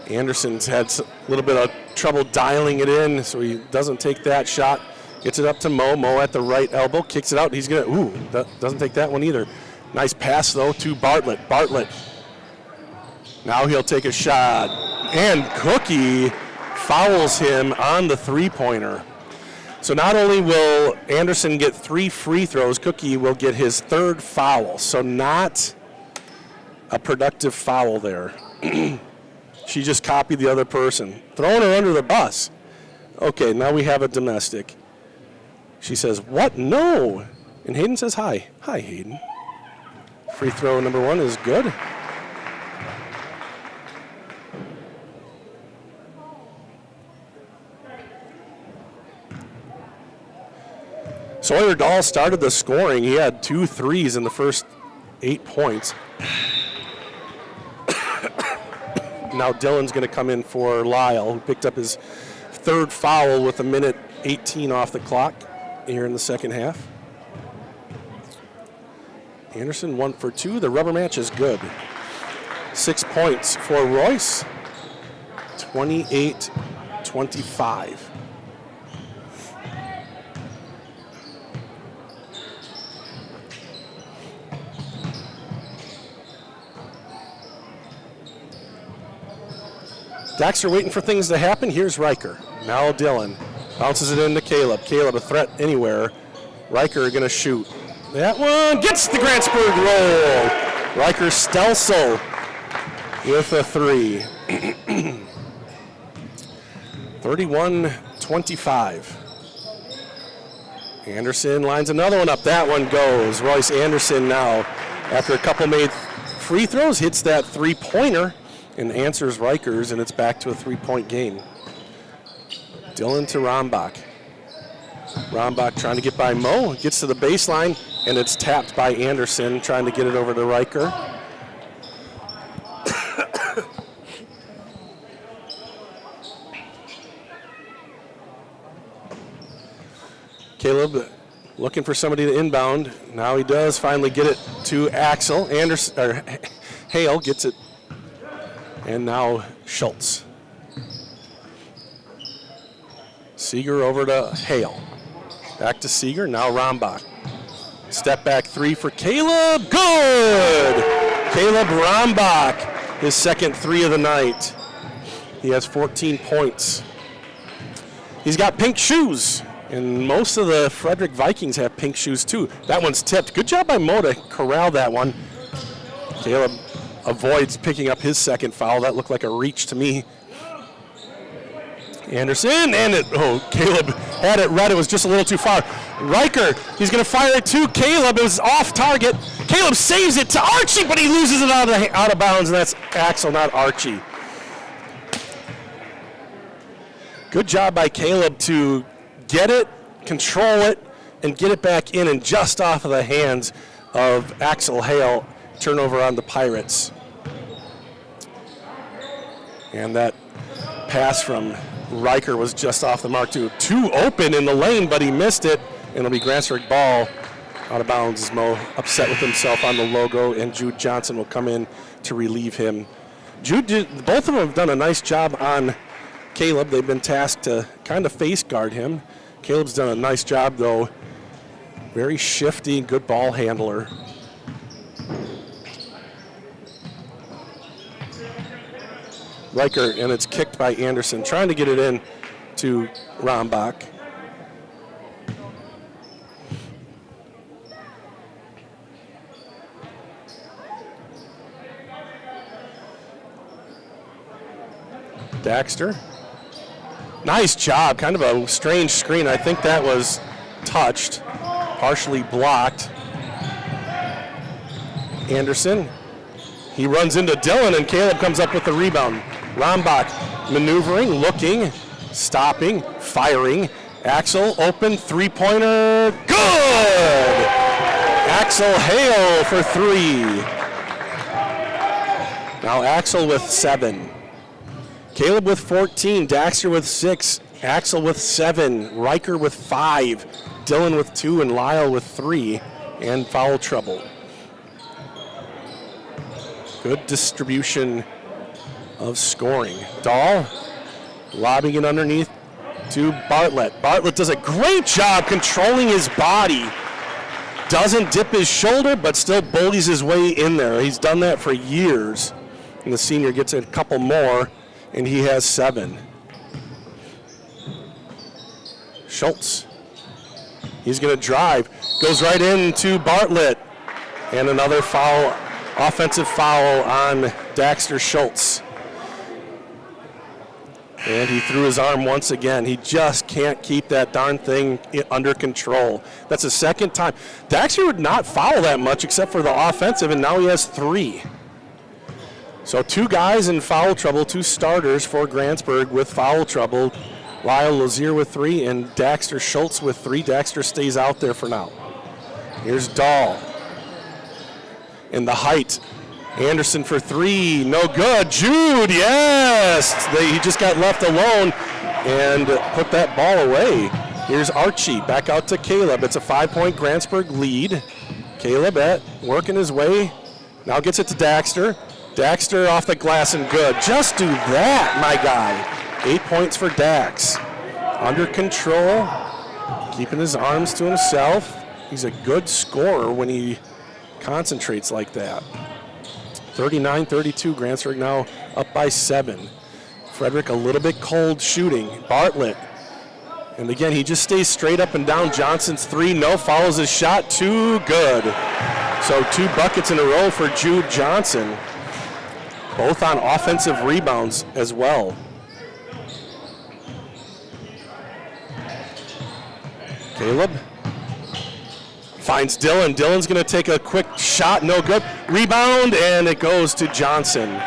Anderson's had a little bit of trouble dialing it in, so he doesn't take that shot. Gets it up to Mo. Mo at the right elbow, kicks it out. He's going to, doesn't take that one either. Nice pass, though, to Bartlett. Bartlett. Now he'll take a shot. And Cookie fouls him on the three-pointer. So not only will Anderson get 3 free throws, Cookie will get his 3rd foul. So not a productive foul there. She just copied the other person. Throwing her under the bus. Okay, now we have a domestic. She says, what? No. And Hayden says hi. Hi, Hayden. Free throw number 1 is good. Sawyer Dahl started the scoring. He had 2 threes in the first 8 points. Now Dylan's going to come in for Lyle, who picked up his 3rd foul with 1:18 off the clock here in the second half. Anderson 1 for 2. The rubber match is good. 6 points for Royce. 28-25. Daxter waiting for things to happen. Here's Riker. Now Dylan bounces it into Caleb. Caleb a threat anywhere. Riker going to shoot. That one gets the Grantsburg roll. Riker Stelsel with a 3. 31-25. Anderson lines another one up. That one goes. Royce Anderson now, after a couple made free throws, hits that 3-pointer and answers Riker's, and it's back to a 3-point game. Dylan to Rombach. Rombach trying to get by Mo. Gets to the baseline, and it's tapped by Anderson, trying to get it over to Riker. Caleb looking for somebody to inbound. Now he does finally get it to Axel. Hale gets it. And now Schultz. Seeger over to Hale. Back to Seeger, now Rombach. Step back three for Caleb. Good! Caleb Rombach, his second three of the night. He has 14 points. He's got pink shoes, and most of the Frederic Vikings have pink shoes too. That one's tipped. Good job by Mo to corral that one. Caleb avoids picking up his second foul. That looked like a reach to me. Anderson, and Caleb had it read. It was just a little too far. Riker, he's going to fire it to Caleb. It was off target. Caleb saves it to Archie, but he loses it out of bounds, and that's Axel, not Archie. Good job by Caleb to get it, control it, and get it back in and just off of the hands of Axel Hale. Turnover on the Pirates. And that pass from Riker was just off the mark too. Two open in the lane, but he missed it. And it'll be Grantsburg ball out of bounds as Mo upset with himself on the logo, and Jude Johnson will come in to relieve him. Both of them have done a nice job on Caleb. They've been tasked to kind of face guard him. Caleb's done a nice job though. Very shifty, good ball handler. Riker, and it's kicked by Anderson, trying to get it in to Rombach. Daxter. Nice job, kind of a strange screen. I think that was touched, partially blocked. Anderson, he runs into Dylan, and Caleb comes up with the rebound. Rombach maneuvering, looking, stopping, firing. Axel open, three-pointer, good! Axel Hale for three. Now Axel with 7. Caleb with 14, Daxter with 6, Axel with 7, Riker with 5, Dylan with 2, and Lyle with 3, and foul trouble. Good distribution of scoring. Dahl lobbing it underneath to Bartlett. Bartlett does a great job controlling his body. Doesn't dip his shoulder, but still bullies his way in there. He's done that for years. And the senior gets a couple more, and he has 7. Schultz. He's going to drive. Goes right into Bartlett. And another foul, offensive foul on Daxter Schultz. And he threw his arm once again. He just can't keep that darn thing under control. That's the second time. Daxter would not foul that much except for the offensive, and now he has 3. So 2 guys in foul trouble, 2 starters for Grantsburg with foul trouble. Lyle Lazier with 3 and Daxter Schultz with 3. Daxter stays out there for now. Here's Dahl. In the height. Anderson for 3, no good. Jude, yes! He just got left alone and put that ball away. Here's Archie, back out to Caleb. It's a 5-point Grantsburg lead. Caleb working his way, now gets it to Daxter. Daxter off the glass and good. Just do that, my guy. 8 points for Dax. Under control, keeping his arms to himself. He's a good scorer when he concentrates like that. 39-32, Grantsburg now up by 7. Frederic a little bit cold shooting. Bartlett, and again, he just stays straight up and down. Johnson's 3, no, follows his shot, too good. So 2 buckets in a row for Jude Johnson, both on offensive rebounds as well. Caleb finds Dylan. Dylan's going to take a quick shot, no good. Rebound, and it goes to Johnson.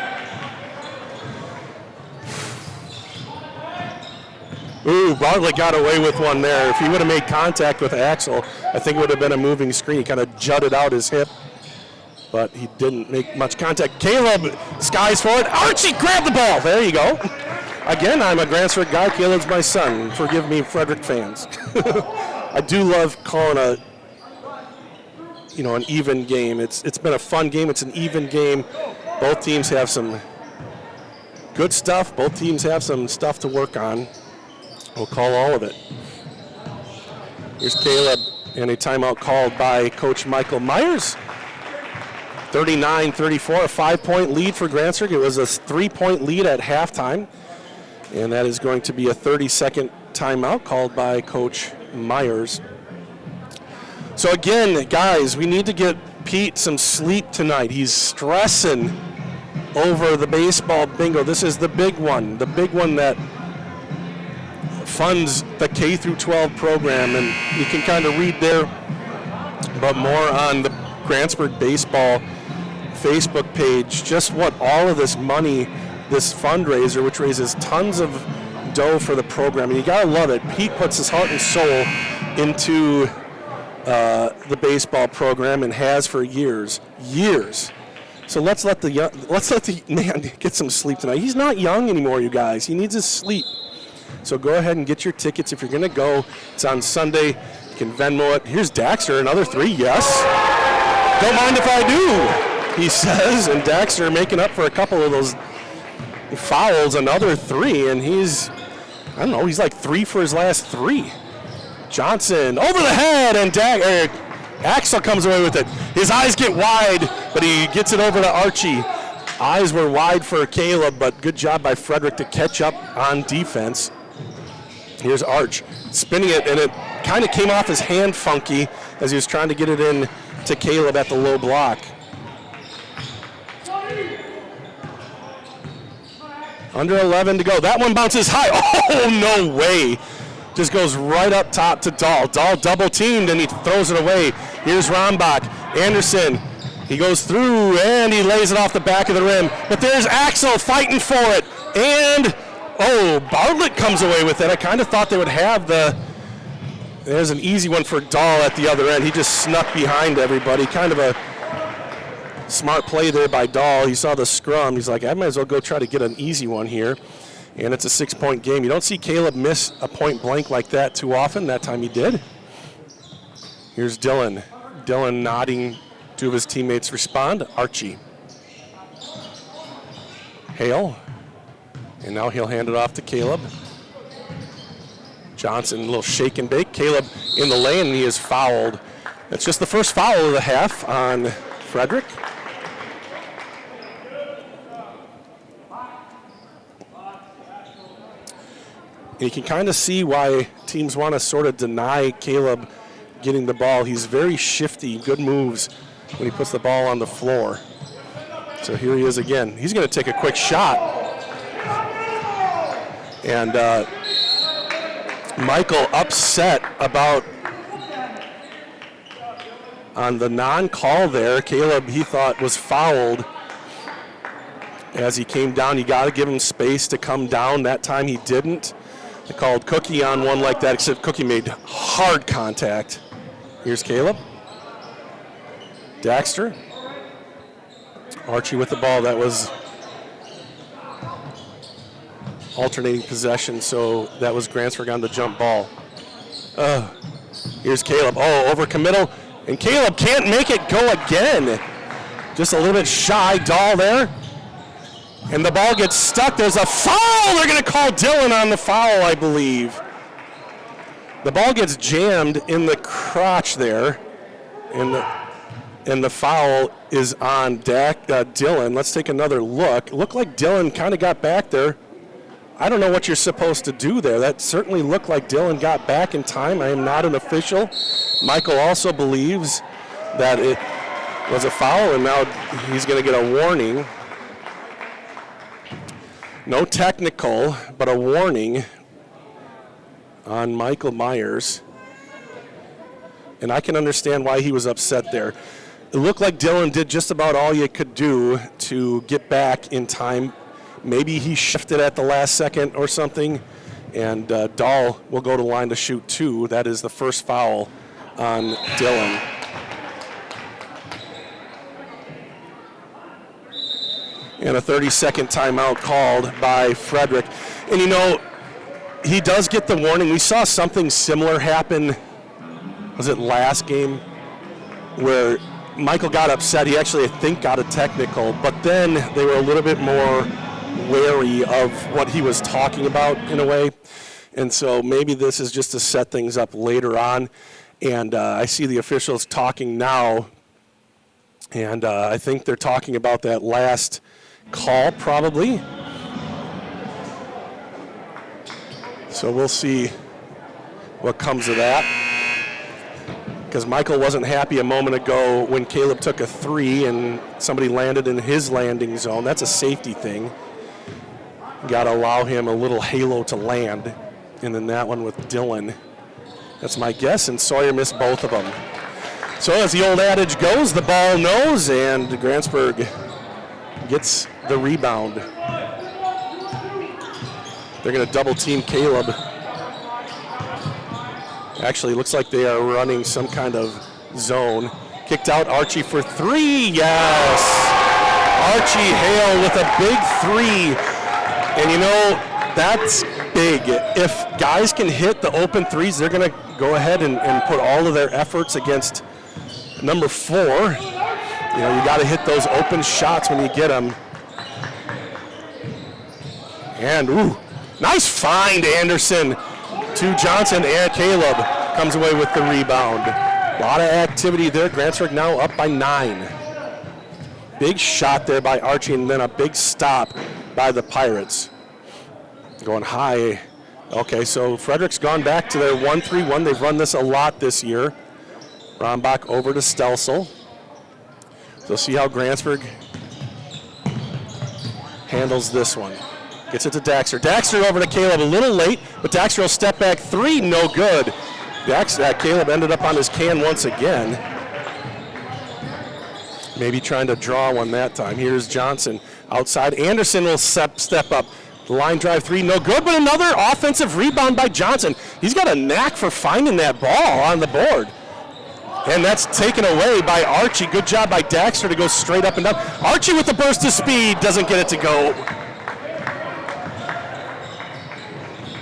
Ooh, Bartlett got away with one there. If he would have made contact with Axel, I think it would have been a moving screen. He kind of jutted out his hip, but he didn't make much contact. Caleb skies forward. Archie grabbed the ball. There you go. Again, I'm a Grantsburg guy. Caleb's my son. Forgive me, Frederic fans. I do love calling an even game. It's been a fun game. It's an even game. Both teams have some good stuff. Both teams have some stuff to work on. We'll call all of it. Here's Caleb And a timeout called by Coach Michael Myers. 39-34, a 5-point lead for Grantsburg. It was a 3-point lead at halftime. And that is going to be a 30-second timeout called by Coach Myers. So again, guys, we need to get Pete some sleep tonight. He's stressing over the baseball bingo. This is the big one that funds the K through 12 program, and you can kind of read there, but more on the Grantsburg baseball Facebook page, just what all of this money, this fundraiser, which raises tons of dough for the program, and you gotta love it. Pete puts his heart and soul into the baseball program and has for years. So let's let the man get some sleep tonight. He's not young anymore, you guys. He needs his sleep. So go ahead and get your tickets if you're going to go. It's on Sunday. You can Venmo it. Here's Daxter, another 3. Yes. Don't mind if I do, he says. And Daxter making up for a couple of those fouls, another 3. And he's like 3 for his last 3. Johnson over the head, and Axel comes away with it. His eyes get wide, but he gets it over to Archie. Eyes were wide for Caleb, but good job by Frederic to catch up on defense. Here's Arch spinning it, and it kind of came off his hand funky as he was trying to get it in to Caleb at the low block. Under 11 to go. That one bounces high. Oh, no way. Just goes right up top to Dahl. Dahl double teamed and he throws it away. Here's Rombach. Anderson, he goes through and he lays it off the back of the rim. But there's Axel fighting for it. And, Bartlett comes away with it. I kind of thought they would have there's an easy one for Dahl at the other end. He just snuck behind everybody. Kind of a smart play there by Dahl. He saw the scrum. He's like, I might as well go try to get an easy one here. And it's a 6-point game. You don't see Caleb miss a point blank like that too often. That time he did. Here's Dylan. Dylan nodding. 2 of his teammates respond. Archie. Hale. And now he'll hand it off to Caleb. Johnson, a little shake and bake. Caleb in the lane, and he is fouled. That's just the first foul of the half on Frederic. You can kind of see why teams want to sort of deny Caleb getting the ball. He's very shifty, good moves when he puts the ball on the floor. So here he is again. He's going to take a quick shot. And Michael upset about on the non-call there. Caleb, he thought, was fouled as he came down. You got to give him space to come down. That time he didn't. They called Cookie on one like that, except Cookie made hard contact. Here's Caleb. Daxter. Archie with the ball. That was alternating possession, so that was Grantsburg on the jump ball. Here's Caleb. Over committal, and Caleb can't make it go again. Just a little bit shy. Dahl there. And the ball gets stuck. There's a foul. They're going to call Dylan on the foul, I believe. The ball gets jammed in the crotch there. And the foul is on Dylan. Let's take another look. It looked like Dylan kind of got back there. I don't know what you're supposed to do there. That certainly looked like Dylan got back in time. I am not an official. Michael also believes that it was a foul, and now he's going to get a warning. No technical, but a warning on Michael Myers. And I can understand why he was upset there. It looked like Dylan did just about all you could do to get back in time. Maybe he shifted at the last second or something. And Dahl will go to line to shoot 2. That is the first foul on Dylan. And a 30-second timeout called by Frederic. And he does get the warning. We saw something similar happen, was it last game, where Michael got upset. He actually, I think, got a technical, but then they were a little bit more wary of what he was talking about in a way. And so maybe this is just to set things up later on. And I see the officials talking now, and I think they're talking about that last call probably. So we'll see what comes of that. Because Michael wasn't happy a moment ago when Caleb took a 3 and somebody landed in his landing zone. That's a safety thing. Got to allow him a little halo to land. And then that one with Dylan. That's my guess, and Sawyer missed both of them. So as the old adage goes, the ball knows, and Grantsburg gets the rebound. They're going to double team Caleb. Actually, looks like they are running some kind of zone. Kicked out Archie for 3, yes! Archie Hale with a big 3. And you know, that's big. If guys can hit the open threes, they're going to go ahead and put all of their efforts against number 4. You know, you got to hit those open shots when you get them. And, ooh, nice find, Anderson, to Johnson, and Caleb comes away with the rebound. A lot of activity there. Grantsburg now up by 9. Big shot there by Archie, and then a big stop by the Pirates. Going high. Okay, so Frederic's gone back to their 1-3-1. They've run this a lot this year. Rombach over to Stelsel. So see how Grantsburg handles this one. Gets it to Daxter. Daxter over to Caleb, a little late, but Daxter will step back 3, no good. Caleb ended up on his can once again. Maybe trying to draw one that time. Here's Johnson outside. Anderson will step up. The line drive 3, no good, but another offensive rebound by Johnson. He's got a knack for finding that ball on the board. And that's taken away by Archie. Good job by Daxter to go straight up and down. Archie with the burst of speed, doesn't get it to go.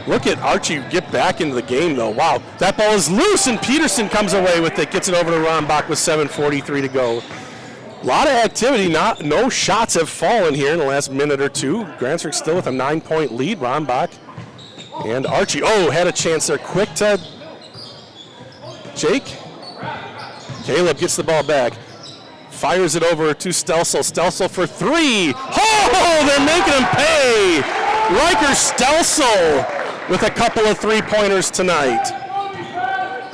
Look at Archie get back into the game, though. Wow, that ball is loose, and Peterson comes away with it. Gets it over to Rombach with 7:43 to go. A lot of activity. No shots have fallen here in the last minute or two. Grantsburg still with a 9-point lead. Rombach and Archie. Oh, had a chance there. Quick to Jake. Caleb gets the ball back. Fires it over to Stelsel. Stelsel for 3. Oh, they're making him pay. Riker Stelsel with a couple of 3-pointers tonight.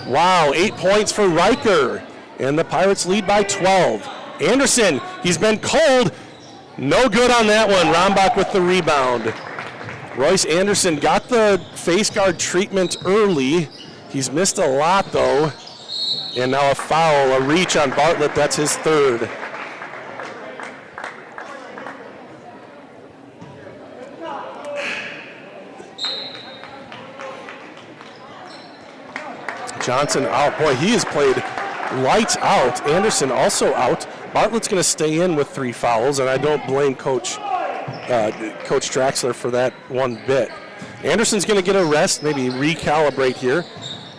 Wow, 8 points for Riker. And the Pirates lead by 12. Anderson, he's been cold. No good on that one. Rombach with the rebound. Royce Anderson got the face guard treatment early. He's missed a lot, though. And now a foul, a reach on Bartlett. That's his 3rd. Johnson out. Boy, he has played lights out. Anderson also out. Bartlett's going to stay in with 3 fouls, and I don't blame Coach Draxler for that one bit. Anderson's going to get a rest, maybe recalibrate here.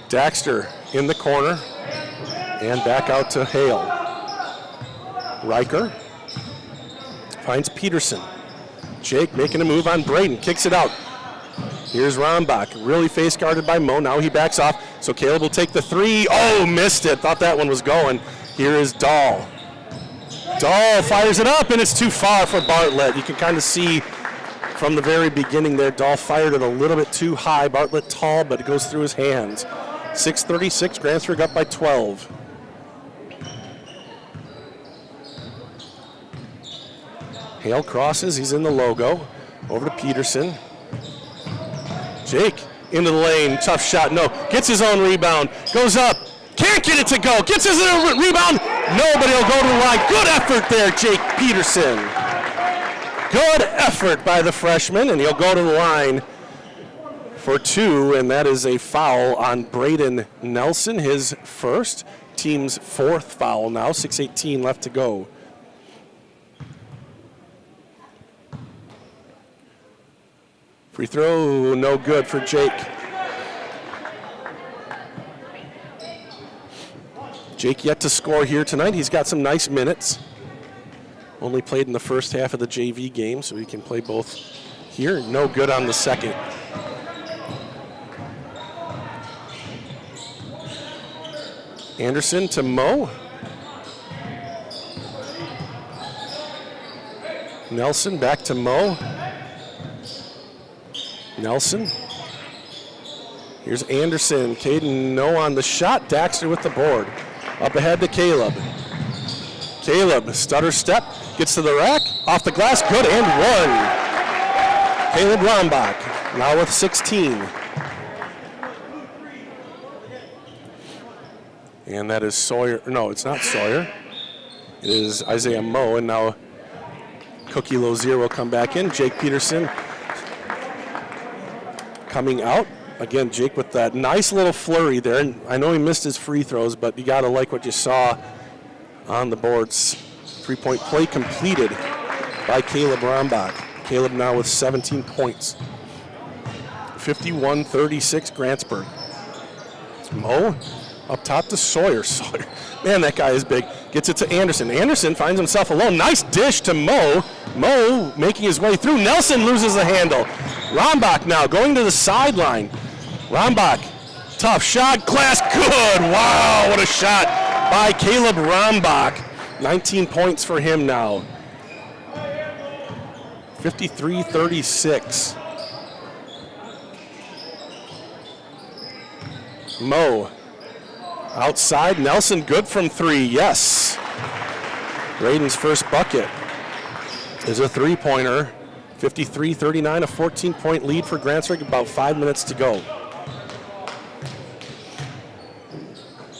Daxter in the corner, and back out to Hale. Riker finds Peterson. Jake making a move on Braden, kicks it out. Here's Rombach, really face guarded by Mo. Now he backs off, so Caleb will take the 3. Oh, missed it. Thought that one was going. Here is Dahl. Dahl fires it up, and it's too far for Bartlett. You can kind of see from the very beginning there, Dahl fired it a little bit too high. Bartlett tall, but it goes through his hands. 6:36, Grantsburg up by 12. Hale crosses, he's in the logo. Over to Peterson. Jake into the lane, tough shot, no. Gets his own rebound, goes up, can't get it to go. Gets his own rebound, no, but he'll go to the line. Good effort there, Jake Peterson. Good effort by the freshman, and he'll go to the line for 2, and that is a foul on Braden Nelson, his first, team's 4th foul now, 6:18 left to go. Free throw, no good for Jake. Jake yet to score here tonight. He's got some nice minutes. Only played in the first half of the JV game, so he can play both here. No good on the second. Anderson to Mo. Nelson back to Mo. Nelson. Here's Anderson. Caden no on the shot. Daxter with the board. Up ahead to Caleb. Caleb, stutter step, gets to the rack, off the glass, good, and one. Caleb Rombach, now with 16. And that is Sawyer, no, it's not Sawyer. It is Isaiah Moe, and now Cookie Lozier will come back in. Jake Peterson coming out. Again, Jake with that nice little flurry there. And I know he missed his free throws, but you got to like what you saw on the boards. Three-point play completed by Caleb Rombach. Caleb now with 17 points. 51-36 Grantsburg. Mo up top to Sawyer. Sawyer, man, that guy is big. Gets it to Anderson. Anderson finds himself alone. Nice dish to Mo. Mo making his way through. Nelson loses the handle. Rombach now going to the sideline. Rombach, tough shot, glass, good. Wow, what a shot by Caleb Rombach. 19 points for him now. 53-36. Mo outside, Nelson good from three, yes. Braden's first bucket is a three-pointer. 53-39, a 14-point lead for Grantsburg, about 5 minutes to go.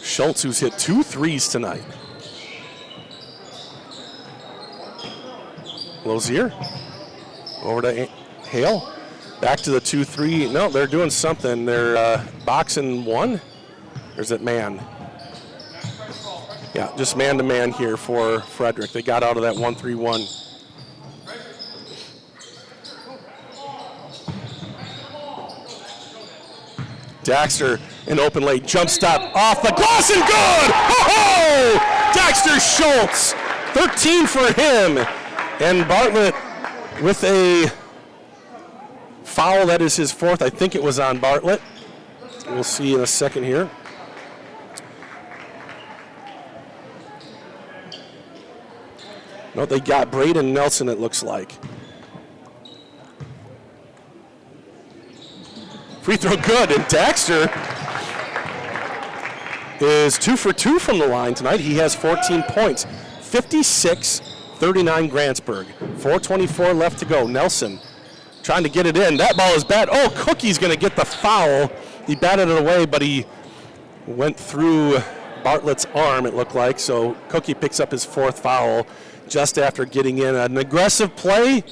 Schultz, who's hit 2 threes tonight. Lozier over to Hale. Back to the 2-3. No, they're doing something. They're boxing one. Or is it man? Yeah, just man-to-man here for Frederic. They got out of that 1-3-1. Daxter, an open late jump stop off the glass and good! Oh! Daxter Schultz, 13 for him. And Bartlett with a foul, that is his fourth. I think it was on Bartlett. We'll see in a second here. No, they got Braden Nelson, it looks like. Free throw good, and Daxter is 2 for 2 from the line tonight. He has 14 points. 56-39 Grantsburg. 4:24 left to go. Nelson trying to get it in. That ball is bad. Oh, Cookie's going to get the foul. He batted it away, but he went through Bartlett's arm, it looked like. So Cookie picks up his fourth foul just after getting in an aggressive play.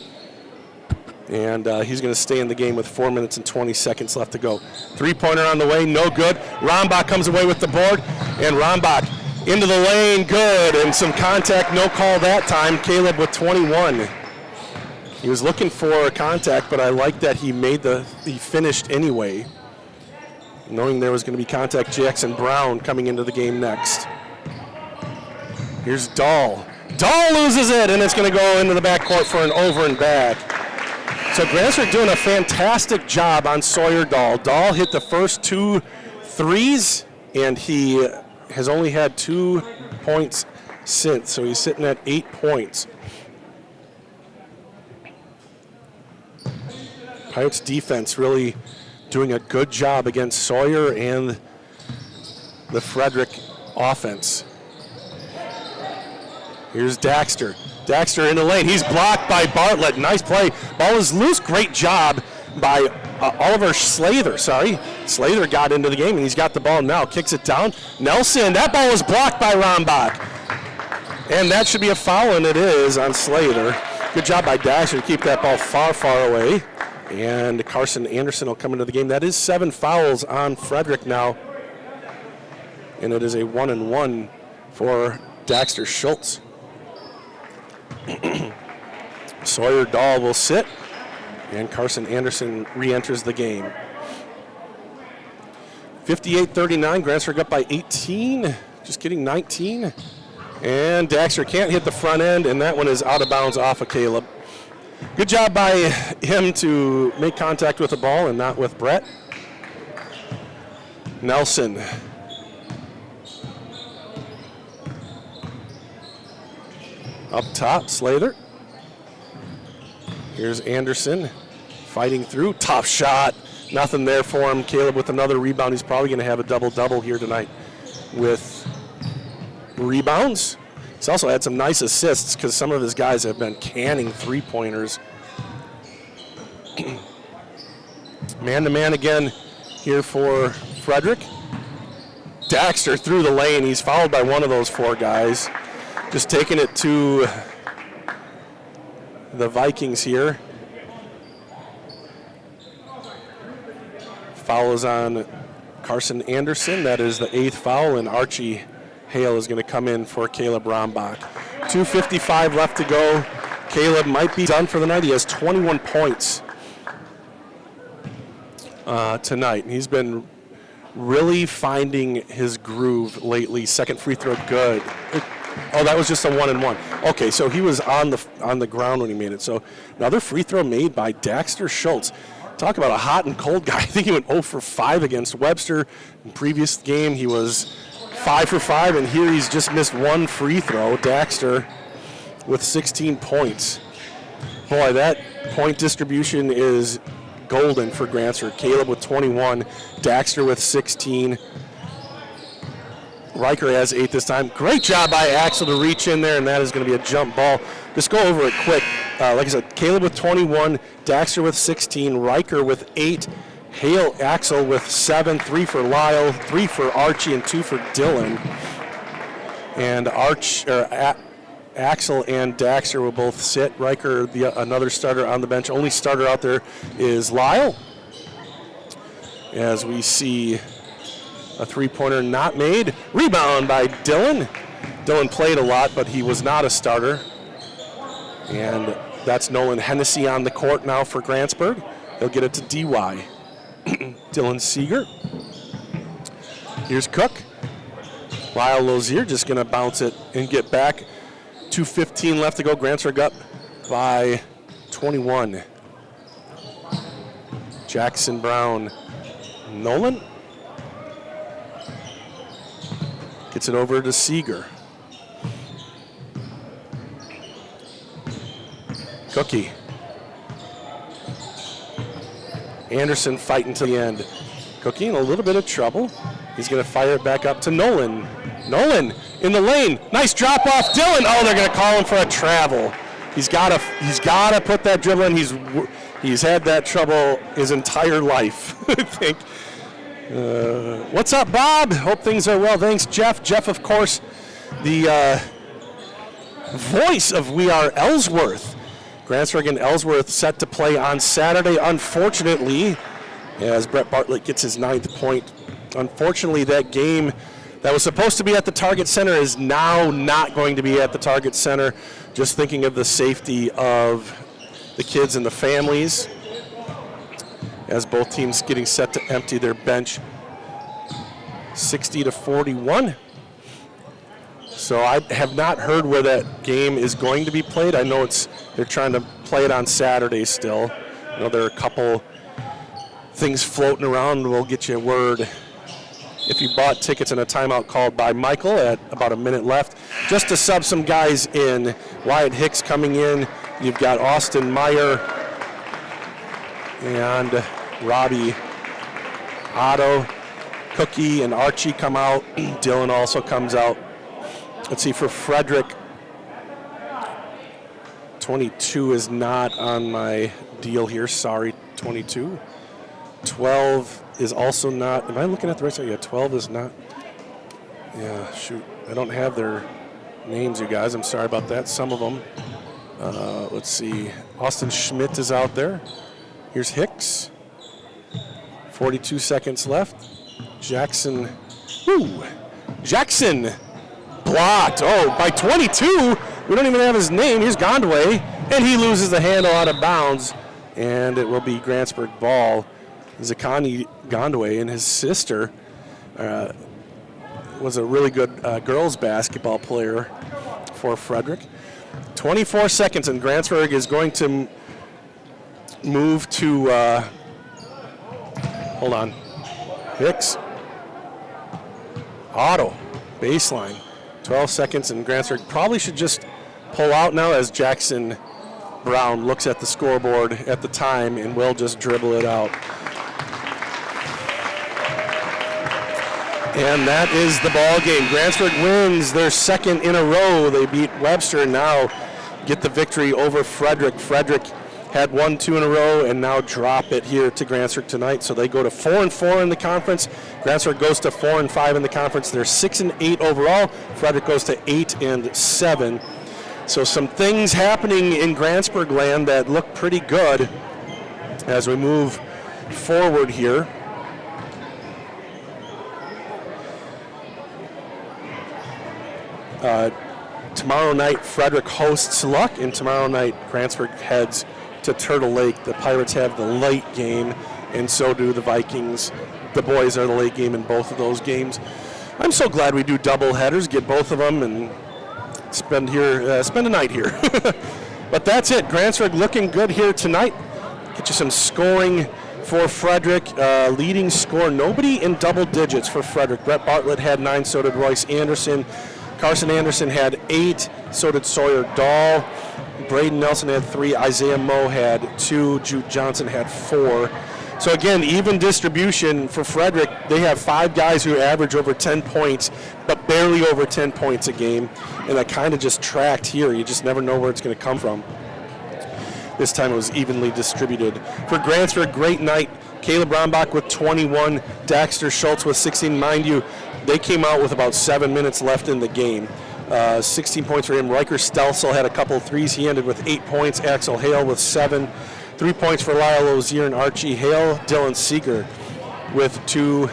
And he's going to stay in the game with 4 minutes and 20 seconds left to go. Three-pointer on the way, no good. Rombach comes away with the board, and Rombach into the lane, good. And some contact, no call that time. Caleb with 21. He was looking for contact, but I like that he finished anyway, knowing there was going to be contact. Jackson Brown coming into the game next. Here's Dahl. Dahl loses it, and it's going to go into the backcourt for an over and back. So Grantsburg doing a fantastic job on Sawyer Dahl. Dahl hit the first 2 threes, and he has only had 2 points since, so he's sitting at 8 points. Pirates defense really doing a good job against Sawyer and the Frederic offense. Here's Daxter. Daxter in the lane. He's blocked by Bartlett. Nice play. Ball is loose. Great job by Oliver Slather. Slather got into the game, and he's got the ball now. Kicks it down. Nelson. That ball was blocked by Rombach. And that should be a foul, and it is on Slather. Good job by Daxter to keep that ball far, far away. And Carson Anderson will come into the game. That is 7 fouls on Frederic now. And it is a 1-and-1 for Daxter Schultz. Sawyer Dahl will sit, and Carson Anderson re-enters the game. 58-39, Grantsburg up by 18, just kidding, 19. And Daxter can't hit the front end, and that one is out of bounds off of Caleb. Good job by him to make contact with the ball and not with Brett. Nelson. Up top, Slather. Here's Anderson fighting through. Tough shot. Nothing there for him. Caleb with another rebound. He's probably going to have a double-double here tonight with rebounds. He's also had some nice assists because some of his guys have been canning three-pointers. Man-to-man again here for Frederic. Daxter through the lane. He's fouled by one of those four guys. Just taking it to the Vikings here. Foul is on Carson Anderson. That is the 8th foul, and Archie Hale is going to come in for Caleb Rombach. 2:55 left to go. Caleb might be done for the night. He has 21 points tonight. He's been really finding his groove lately. Second free throw, good. Oh, that was just a 1-and-1. Okay, so he was on the ground when he made it. So another free throw made by Daxter Schultz. Talk about a hot and cold guy. I think he went 0 for 5 against Webster. In previous game, he was 5 for 5, and here he's just missed one free throw. Daxter with 16 points. Boy, that point distribution is golden for Grantsburg. Caleb with 21, Daxter with 16. Riker has 8 this time. Great job by Axel to reach in there, and that is going to be a jump ball. Just go over it quick. Like I said, Caleb with 21, Daxter with 16, Riker with 8, Hale Axel with 7, 3 for Lyle, 3 for Archie, and 2 for Dylan. And Axel and Daxter will both sit. Riker, another starter on the bench. Only starter out there is Lyle. As we see a three-pointer not made. Rebound by Dylan. Dylan played a lot, but he was not a starter. And that's Nolan Hennessy on the court now for Grantsburg. He'll get it to DY. Dylan Seeger. Here's Cook. Lyle Lozier just going to bounce it and get back. 2:15 left to go. Grantsburg up by 21. Jackson Brown. Nolan. Gets it over to Seeger. Cookie. Anderson fighting to the end. Cookie in a little bit of trouble. He's going to fire it back up to Nolan. Nolan in the lane. Nice drop off. Dylan. Oh, they're going to call him for a travel. He's got to put that dribble in. He's had that trouble his entire life, I think. What's up, Bob? Hope things are well. Thanks, Jeff. Jeff, of course, the voice of We Are Ellsworth. Grantsburg and Ellsworth set to play on Saturday. Unfortunately, as Brett Bartlett gets his 9th point, unfortunately that game that was supposed to be at the Target Center is now not going to be at the Target Center. Just thinking of the safety of the kids and the families, as both teams getting set to empty their bench. 60-41. So I have not heard where that game is going to be played. I know they're trying to play it on Saturday still. I know there are a couple things floating around. We'll get you a word if you bought tickets in a timeout called by Michael at about a minute left. Just to sub some guys in. Wyatt Hicks coming in. You've got Austin Meyer and Robbie Otto. Cookie and Archie come out. Dylan also comes out. Let's see, for Frederic, 22 is not on my deal here. Sorry, 22. 12 is also not. Am I looking at the right side? Yeah, 12 is not. Yeah, shoot. I don't have their names, you guys. I'm sorry about that. Some of them. Let's see. Austin Schmidt is out there. Here's Hicks. 42 seconds left. Jackson. Woo! Jackson blocked. Oh, by 22. We don't even have his name. Here's Gondway. And he loses the handle out of bounds. And it will be Grantsburg ball. Zakani Gondway and his sister was a really good girls basketball player for Frederic. 24 seconds, and Grantsburg is going to move to, hold on, Hicks. Otto, baseline. 12 seconds, and Grantsburg probably should just pull out now as Jackson Brown looks at the scoreboard at the time and will just dribble it out. And that is the ball game. Grantsburg wins their second in a row. They beat Webster and now get the victory over Frederic. Frederic had 1-2 in a row and now drop it here to Grantsburg tonight. So they go to 4-4 in the conference. Grantsburg goes to 4-5 in the conference. They're 6-8 overall. Frederic goes to 8-7. So some things happening in Grantsburg land that look pretty good as we move forward here. Tomorrow night, Frederic hosts Luck, and tomorrow night, Grantsburg heads to Turtle Lake. The Pirates have the late game, and so do the Vikings. The boys are the late game in both of those games. I'm so glad we do double headers, get both of them, and spend a night here. But that's it. Grantsburg looking good here tonight. Get you some scoring for Frederic. Leading score, nobody in double digits for Frederic. Brett Bartlett had 9, so did Royce Anderson. Carson Anderson had 8, so did Sawyer Dahl. Braden Nelson had 3, Isaiah Moe had 2, Jude Johnson had 4. So again, even distribution for Frederic. They have 5 guys who average over 10 points, but barely over 10 points a game. And that kind of just tracked here. You just never know where it's going to come from. This time it was evenly distributed. For Grantsburg, great night. Caleb Brombach with 21, Daxter Schultz with 16. Mind you, they came out with about 7 minutes left in the game. 16 points for him. Riker Stelsel had a couple of threes. He ended with 8 points. Axel Hale with 7. 3 points for Lyle Ozier and Archie Hale. Dylan Seeger with 2.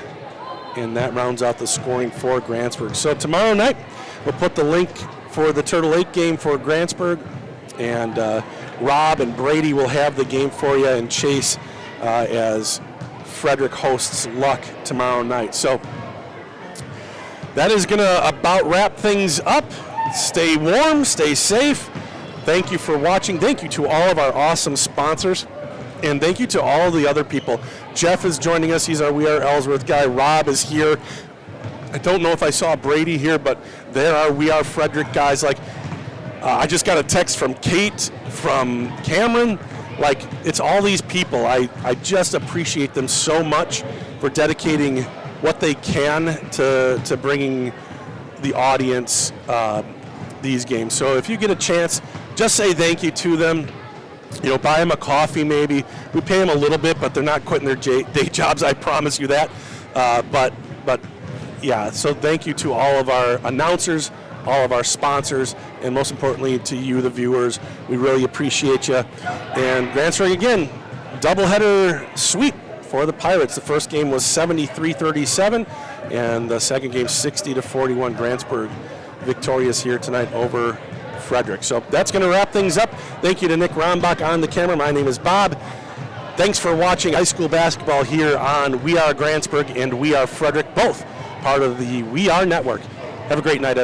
And that rounds out the scoring for Grantsburg. So tomorrow night, we'll put the link for the Turtle Lake game for Grantsburg. And Rob and Brady will have the game for you, and Chase as Frederic hosts Luck tomorrow night. So that is going to about wrap things up. Stay warm, stay safe. Thank you for watching. Thank you to all of our awesome sponsors. And thank you to all the other people. Jeff is joining us. He's our We Are Ellsworth guy. Rob is here. I don't know if I saw Brady here, but there are We Are Frederic guys. I just got a text from Kate, from Cameron. It's all these people. I just appreciate them so much for dedicating what they can to bringing the audience these games. So if you get a chance, just say thank you to them. Buy them a coffee maybe. We pay them a little bit, but they're not quitting their day jobs, I promise you that. But yeah, so thank you to all of our announcers, all of our sponsors, and most importantly to you, the viewers. We really appreciate you. And Grantsburg, again, doubleheader sweep for the Pirates. The first game was 73-37, and the second game 60-41. Grantsburg victorious here tonight over Frederic. So that's going to wrap things up. Thank you to Nick Rombach on the camera. My name is Bob. Thanks for watching high school basketball here on We Are Grantsburg and We Are Frederic, both part of the We Are Network. Have a great night, everyone.